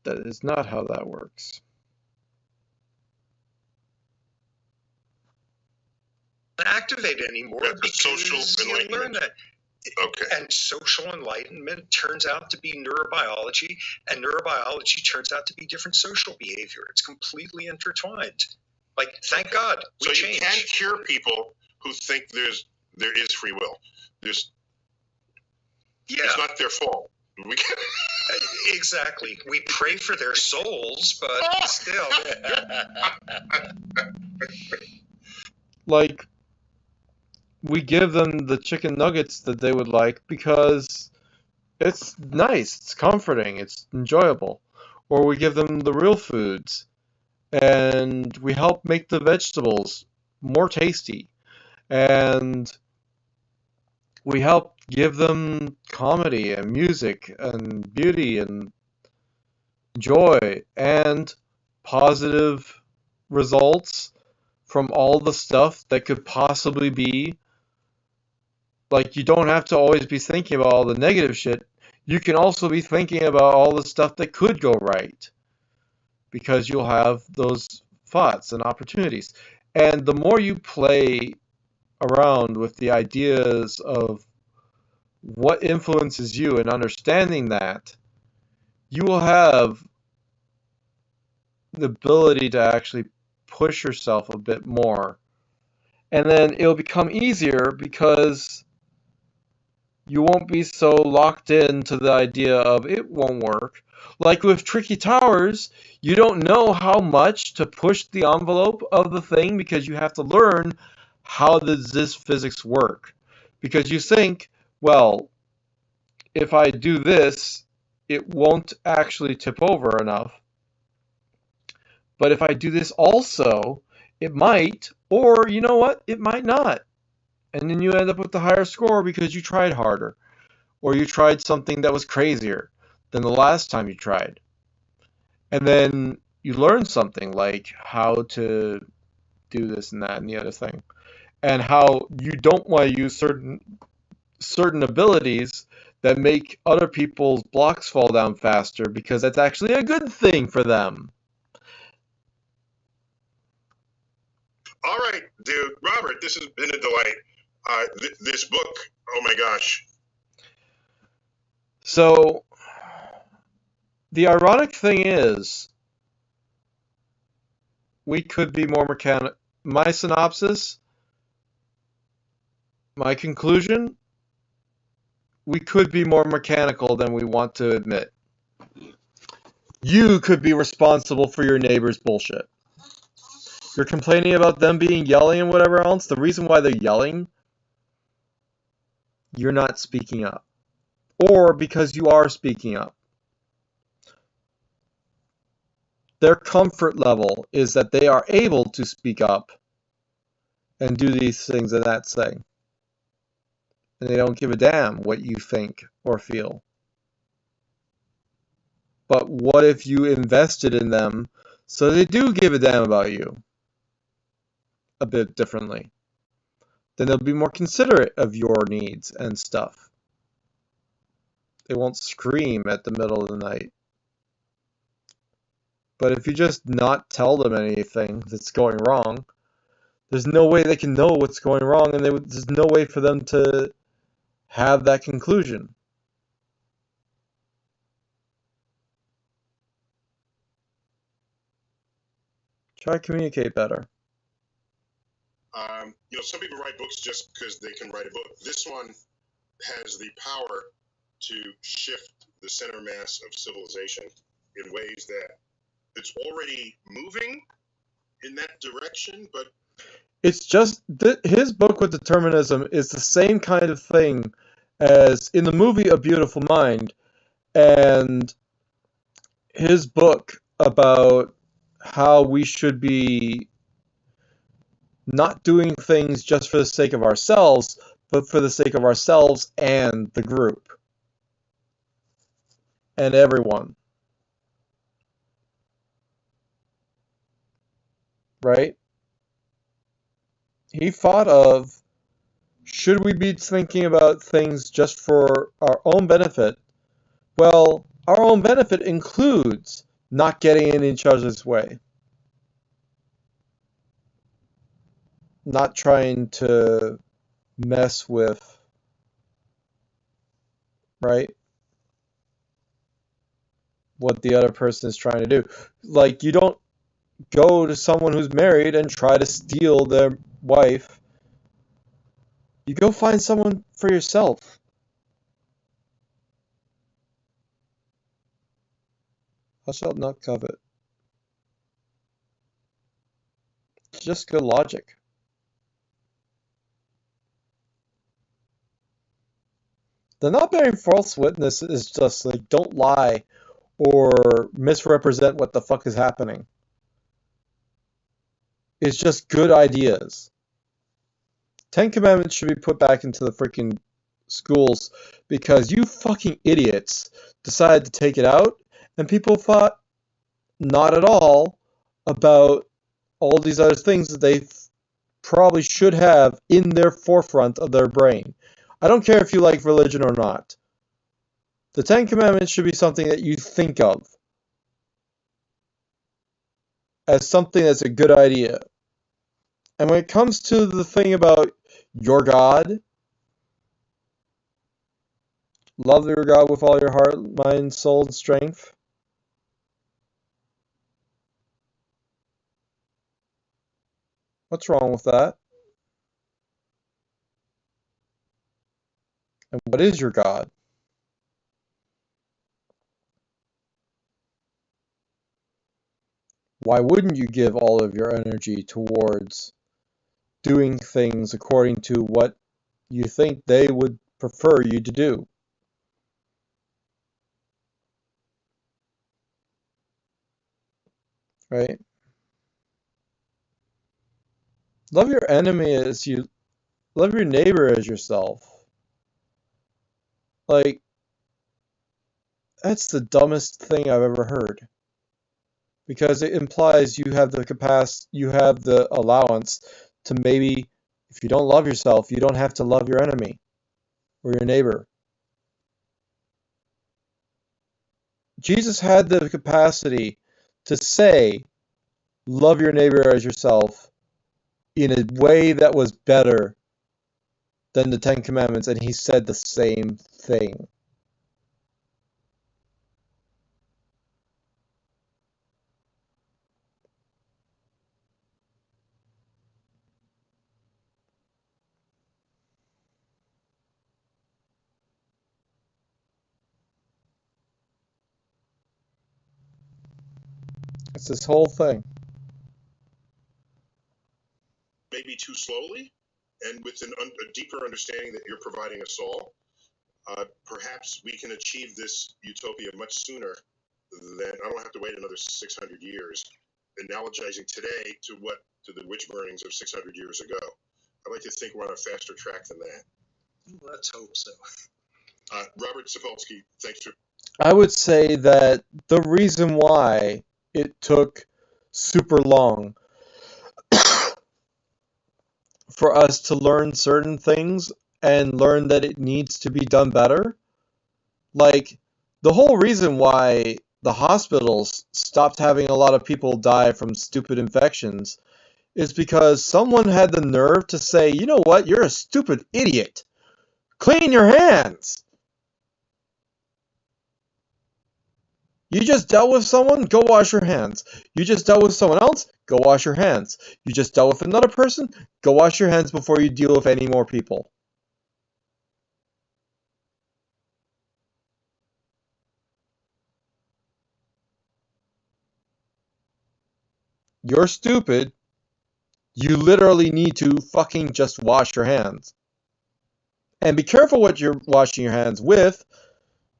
That is not how that works. Activate anymore because social you learn enlightenment. that. Okay. And social enlightenment turns out to be neurobiology, and neurobiology turns out to be different social behavior. It's completely intertwined. Like, thank God we So change. you can't cure people who think there is free will. It's not their fault. We can Exactly. We pray for their souls, but still. Like, we give them the chicken nuggets that they would like because it's nice, it's comforting, it's enjoyable. Or we give them the real foods and we help make the vegetables more tasty. And we help give them comedy and music and beauty and joy and positive results from all the stuff that could possibly be. Like, you don't have to always be thinking about all the negative shit. You can also be thinking about all the stuff that could go right, because you'll have those thoughts and opportunities. And the more you play around with the ideas of what influences you and understanding that, you will have the ability to actually push yourself a bit more. And then it'll become easier because you won't be so locked into the idea of it won't work. Like with Tricky Towers, you don't know how much to push the envelope of the thing because you have to learn how does this physics work. Because you think, well, if I do this, it won't actually tip over enough. But if I do this also, it might, or you know what, it might not. And then you end up with the higher score because you tried harder, or you tried something that was crazier than the last time you tried. And then you learn something like how to do this and that and the other thing, and how you don't want to use certain abilities that make other people's blocks fall down faster because that's actually a good thing for them. All right, dude. Robert, this has been a delight. This book, oh my gosh. So, the ironic thing is, we could be more mechanical. My synopsis, my conclusion, we could be more mechanical than we want to admit. You could be responsible for your neighbor's bullshit. You're complaining about them being yelling and whatever else. The reason why they're yelling, you're not speaking up. Or because you are speaking up. Their comfort level is that they are able to speak up and do these things and that thing. And they don't give a damn what you think or feel. But what if you invested in them so they do give a damn about you a bit differently? Then they'll be more considerate of your needs and stuff. They won't scream at the middle of the night. But if you just not tell them anything that's going wrong, there's no way they can know what's going wrong, and there's no way for them to have that conclusion. Try to communicate better. Some people write books just because they can write a book. This one has the power to shift the center mass of civilization in ways that it's already moving in that direction, but it's just his book with determinism is the same kind of thing as in the movie A Beautiful Mind, and his book about how we should be not doing things just for the sake of ourselves, but for the sake of ourselves and the group and everyone. Right? He thought of, should we be thinking about things just for our own benefit? Well, our own benefit includes not getting in each other's way. Not trying to mess with, right, what the other person is trying to do. Like, you don't go to someone who's married and try to steal their wife. You go find someone for yourself. Thou shalt not covet. It's just good logic. The not bearing false witness is just like, don't lie or misrepresent what the fuck is happening. It's just good ideas. 10 Commandments should be put back into the freaking schools because you fucking idiots decided to take it out and people thought not at all about all these other things that they probably should have in their forefront of their brain. I don't care if you like religion or not. The 10 Commandments should be something that you think of as something that's a good idea. And when it comes to the thing about your God, love your God with all your heart, mind, soul, and strength. What's wrong with that? And what is your God? Why wouldn't you give all of your energy towards doing things according to what you think they would prefer you to do? Right? Love your enemy as you Love your neighbor as yourself. Like, that's the dumbest thing I've ever heard. Because it implies you have the capacity, you have the allowance to maybe, if you don't love yourself, you don't have to love your enemy or your neighbor. Jesus had the capacity to say, love your neighbor as yourself in a way that was better than the Ten Commandments, and he said the same thing. It's this whole thing. Maybe too slowly, and with a deeper understanding that you're providing us all, perhaps we can achieve this utopia much sooner than I don't have to wait another 600 years. Analogizing today to the witch burnings of 600 years ago. I'd like to think we're on a faster track than that. Let's hope so. Robert Sapolsky, thanks for. I would say that the reason why it took super long for us to learn certain things and learn that it needs to be done better, like the whole reason why the hospitals stopped having a lot of people die from stupid infections is because someone had the nerve to say, you know what, you're a stupid idiot. Clean your hands. You just dealt with someone, go wash your hands. You just dealt with someone else, go wash your hands. You just dealt with another person, go wash your hands before you deal with any more people. You're stupid. You literally need to fucking just wash your hands. And be careful what you're washing your hands with.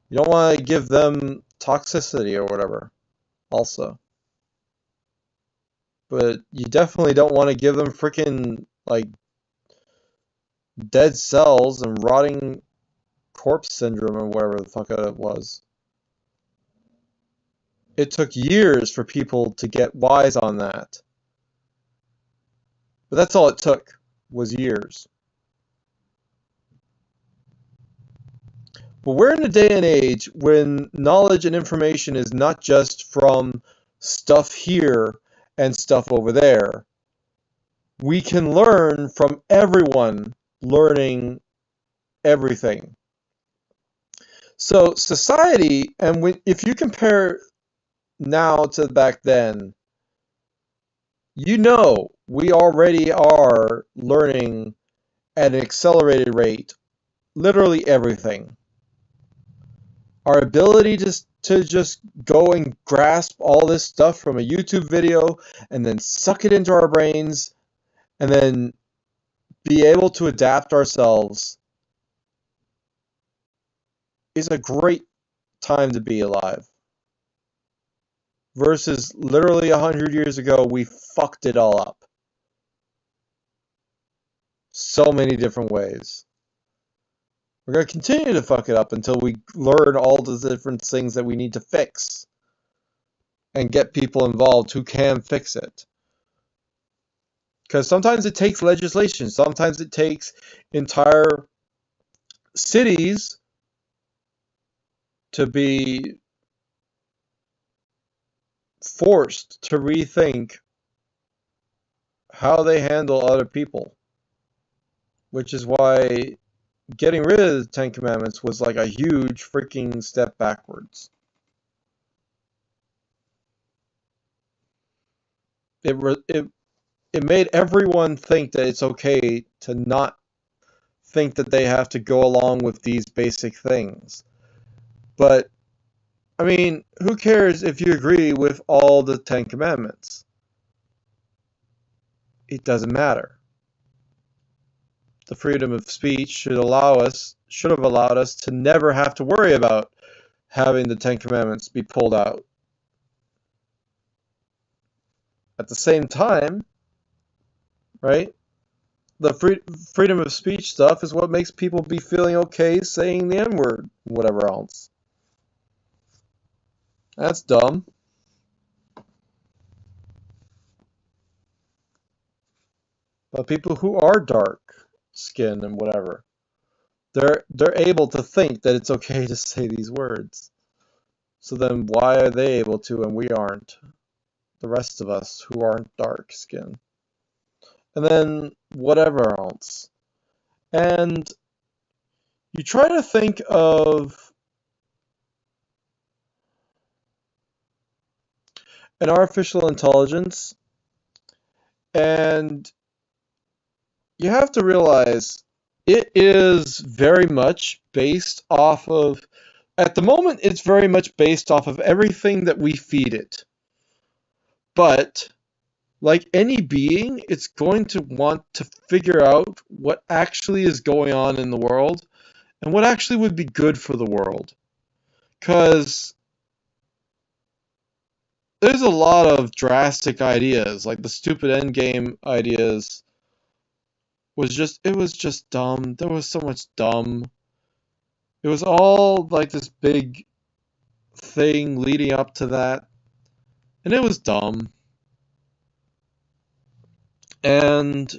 You don't want to give them toxicity or whatever, also. But you definitely don't want to give them freaking, like, dead cells and rotting corpse syndrome or whatever the fuck it was. It took years for people to get wise on that. But that's all it took, was years. But we're in a day and age when knowledge and information is not just from stuff here and stuff over there. We can learn from everyone learning everything. So society, and if you compare now to back then, you know we already are learning at an accelerated rate literally everything. Our ability to just go and grasp all this stuff from a YouTube video and then suck it into our brains and then be able to adapt ourselves is a great time to be alive. Versus literally 100 years ago, we fucked it all up. So many different ways. We're going to continue to fuck it up until we learn all the different things that we need to fix. And get people involved who can fix it. Because sometimes it takes legislation. Sometimes it takes entire cities to be forced to rethink how they handle other people. Which is why getting rid of the Ten Commandments was like a huge freaking step backwards. It made everyone think that it's okay to not think that they have to go along with these basic things. But, I mean, who cares if you agree with all the Ten Commandments? It doesn't matter. The freedom of speech should have allowed us to never have to worry about having the Ten Commandments be pulled out. At the same time, right? the freedom of speech stuff is what makes people be feeling okay saying the N-word, whatever else. That's dumb. But people who are dark skinned and whatever, they're able to think that it's okay to say these words. So then why are they able to and we aren't? The rest of us who aren't dark skinned. And then whatever else. And you try to think of an artificial intelligence, and you have to realize it is very much based off of, at the moment, it's very much based off of everything that we feed it. But, like any being, it's going to want to figure out what actually is going on in the world and what actually would be good for the world. Because there's a lot of drastic ideas, like the stupid endgame ideas it was just dumb. There was so much dumb. It was all like this big thing leading up to that, and it was dumb. And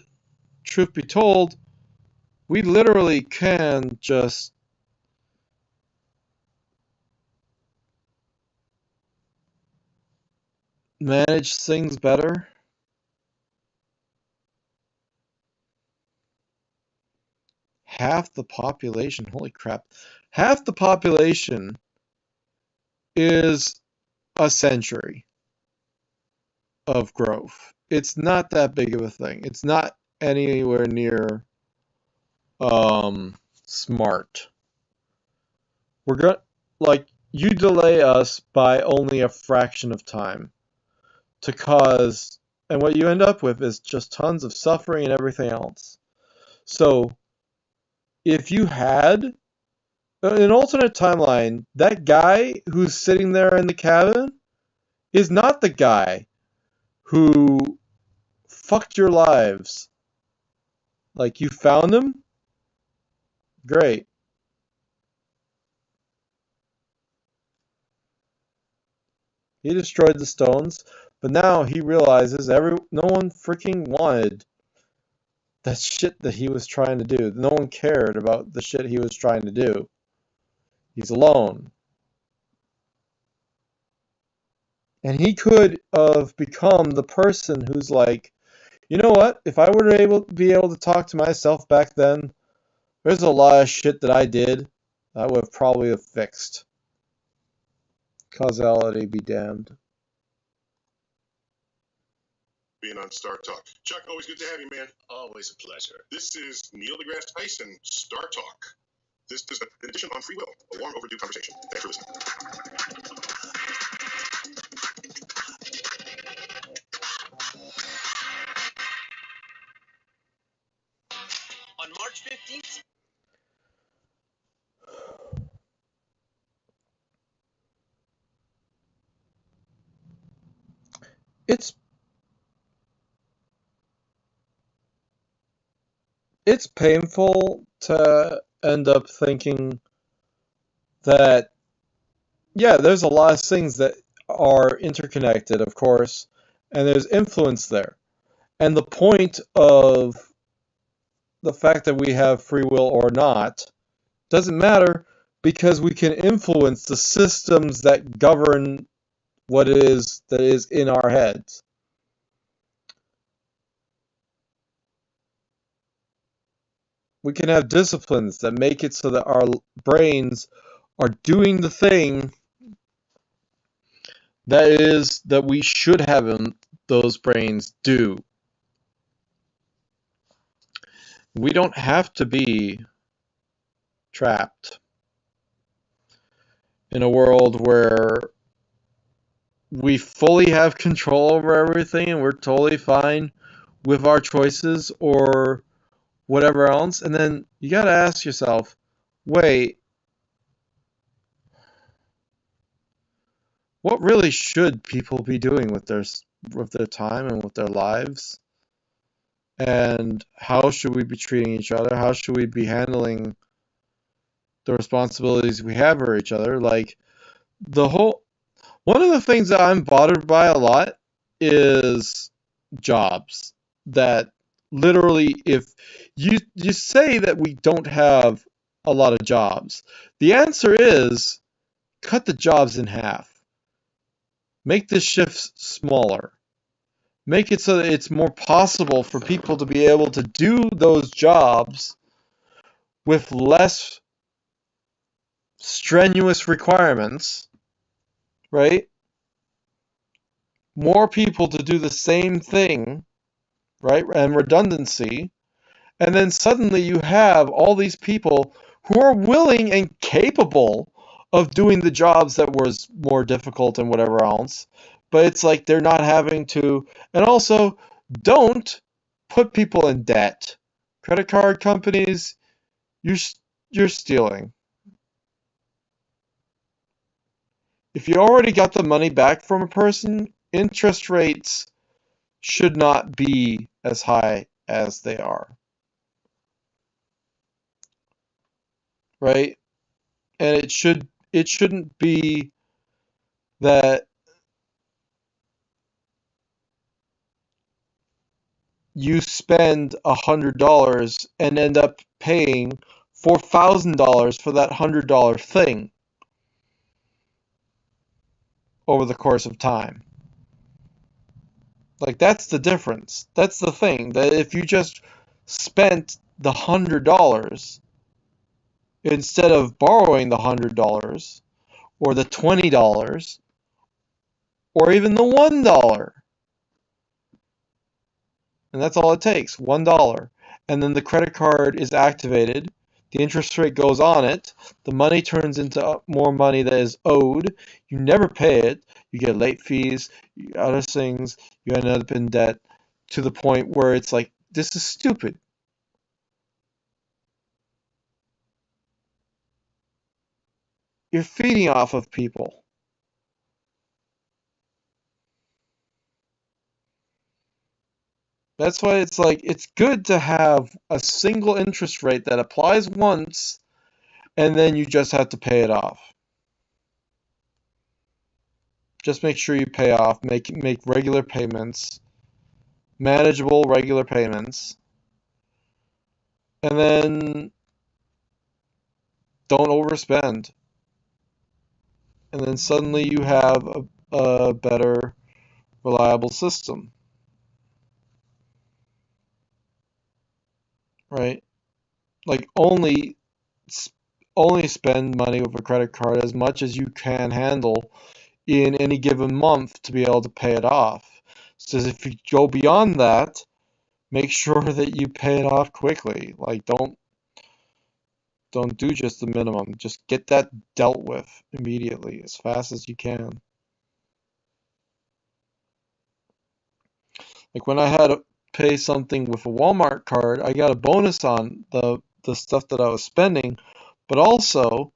truth be told, we literally can just manage things better. Half the population, holy crap, half the population is a century of growth. It's not that big of a thing. It's not anywhere near smart. We're going like you delay us by only a fraction of time to cause, and what you end up with is just tons of suffering and everything else. So if you had an alternate timeline, that guy who's sitting there in the cabin is not the guy who fucked your lives. Like, you found him? Great. He destroyed the stones, but now he realizes no one freaking wanted that shit that he was trying to do. No one cared about the shit he was trying to do. He's alone. And he could have become the person who's like, you know what? If I were to be able to talk to myself back then, there's a lot of shit that I did I would have probably have fixed. Causality be damned. Being on Star Talk. Chuck, always good to have you, man. Always a pleasure. This is Neil deGrasse Tyson, Star Talk. This is an edition on free will, a long overdue conversation. Thanks for listening. On March 15th, It's painful to end up thinking that, yeah, there's a lot of things that are interconnected, of course, and there's influence there. And the point of the fact that we have free will or not doesn't matter, because we can influence the systems that govern what it is that is in our heads. We can have disciplines that make it so that our brains are doing the thing that we should have those brains do. We don't have to be trapped in a world where we fully have control over everything and we're totally fine with our choices or whatever else. And then you got to ask yourself, wait, what really should people be doing with their time and with their lives? And how should we be treating each other? How should we be handling the responsibilities we have for each other? Like one of the things that I'm bothered by a lot is jobs. That literally, if you say that we don't have a lot of jobs, the answer is cut the jobs in half. Make the shifts smaller. Make it so that it's more possible for people to be able to do those jobs with less strenuous requirements, right? More people to do the same thing, right? And redundancy. And then suddenly you have all these people who are willing and capable of doing the jobs that was more difficult and whatever else. But it's like they're not having to. And also, don't put people in debt. Credit card companies, you're stealing. If you already got the money back from a person, interest rates should not be as high as they are. Right? And it shouldn't be that you spend $100 and end up paying $4,000 for that $100 thing over the course of time. Like, that's the difference. That's the thing, that if you just spent the $100 instead of borrowing the $100 or the $20 or even the $1, and that's all it takes, $1, and then the credit card is activated, the interest rate goes on it, the money turns into more money that is owed, you never pay it, you get late fees, other things, you end up in debt to the point where it's like, this is stupid. You're feeding off of people. That's why it's like, it's good to have a single interest rate that applies once, and then you just have to pay it off. Just make sure you pay off, make regular payments, manageable regular payments, and then don't overspend. And then suddenly you have a better, reliable system. Right? Like, only spend money with a credit card as much as you can handle in any given month to be able to pay it off. So if you go beyond that, make sure that you pay it off quickly. Like, don't do just the minimum. Just get that dealt with immediately, as fast as you can. Like, when I had to pay something with a Walmart card, I got a bonus on the stuff that I was spending, but also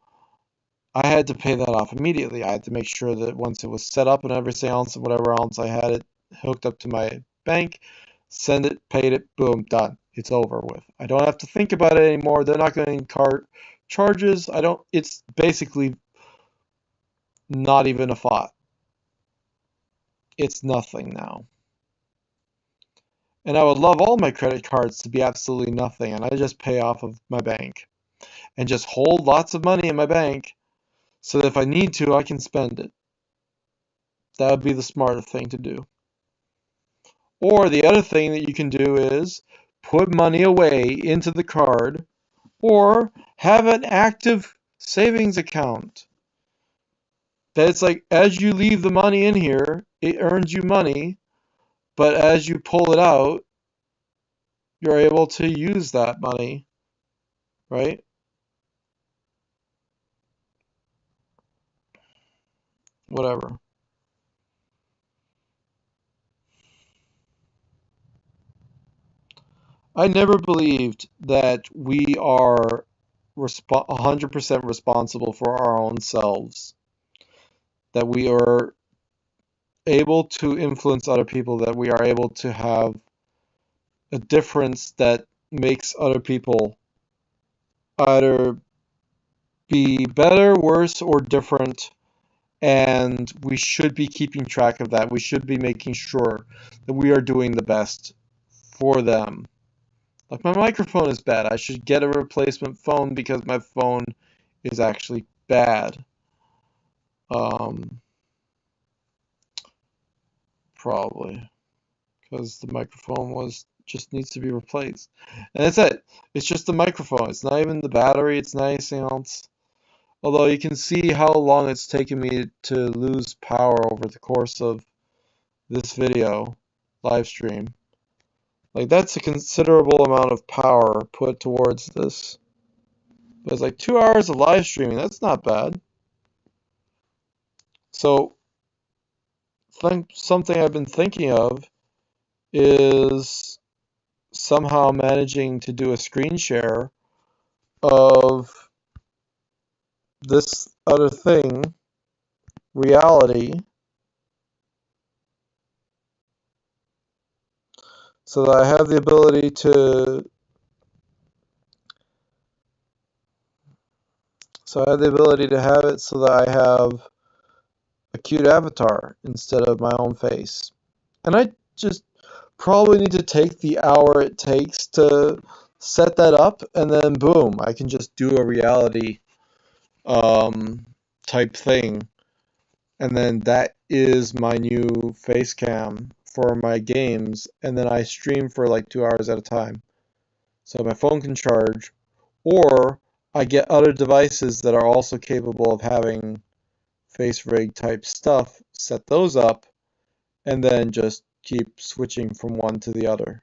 I had to pay that off immediately. I had to make sure that once it was set up and everything else and whatever else, I had it hooked up to my bank, send it, paid it, boom, done. It's over with. I don't have to think about it anymore. They're not going to incur charges. It's basically not even a thought. It's nothing now. And I would love all my credit cards to be absolutely nothing, and I just pay off of my bank and just hold lots of money in my bank so that if I need to, I can spend it. That would be the smarter thing to do. Or the other thing that you can do is put money away into the card or have an active savings account. That it's like, as you leave the money in here, it earns you money, but as you pull it out, you're able to use that money, right? Whatever. I never believed that we are 100% responsible for our own selves. That we are able to influence other people, that we are able to have a difference that makes other people either be better, worse, or different, and we should be keeping track of that. We should be making sure that we are doing the best for them. Like, my microphone is bad. I should get a replacement phone because my phone is actually bad. Probably because the microphone just needs to be replaced, and that's it. It's just the microphone. It's not even the battery. It's not anything else. Although you can see how long it's taken me to lose power over the course of this video live stream. Like, that's a considerable amount of power put towards this. But it's like 2 hours of live streaming. That's not bad. So, something I've been thinking of is somehow managing to do a screen share of this other thing, reality, so that I have the ability to have it so that I have a cute avatar instead of my own face. And I just probably need to take the hour it takes to set that up, and then boom, I can just do a reality type thing. And then that is my new face cam for my games, and then I stream for like 2 hours at a time. So my phone can charge, or I get other devices that are also capable of having face rig type stuff, set those up, and then just keep switching from one to the other.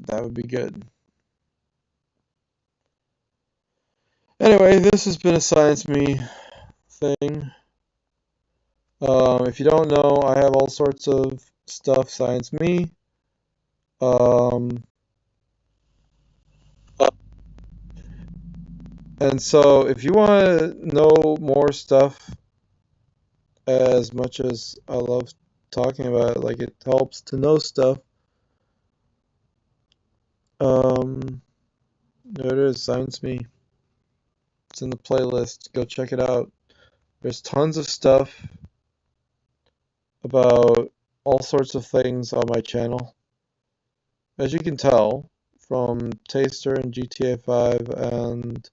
That would be good. Anyway, this has been a Science Me thing. If you don't know, I have all sorts of stuff Science Me. And so if you want to know more stuff, as much as I love talking about it, like, it helps to know stuff, there it is, Science Me. It's in the playlist. Go check it out. There's tons of stuff about all sorts of things on my channel. As you can tell from Taster and GTA 5 and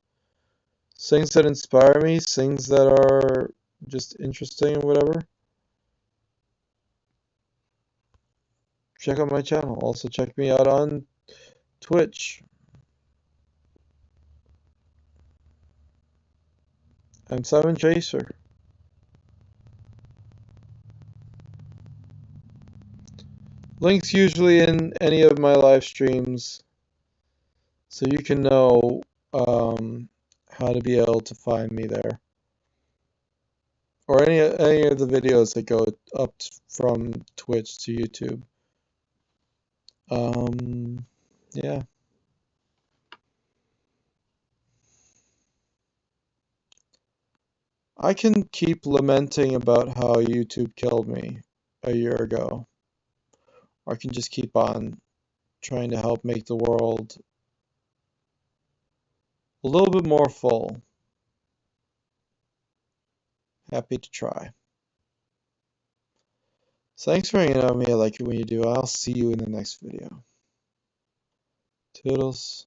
things that inspire me, things that are just interesting and whatever. Check out my channel. Also check me out on Twitch. I'm Simon Chaser. Links usually in any of my live streams, so you can know how to be able to find me there, or any of the videos that go up from Twitch to YouTube. Yeah. I can keep lamenting about how YouTube killed me a year ago, or I can just keep on trying to help make the world a little bit more full. Happy to try. So thanks for hanging out with me. I like it when you do. I'll see you in the next video. Toodles.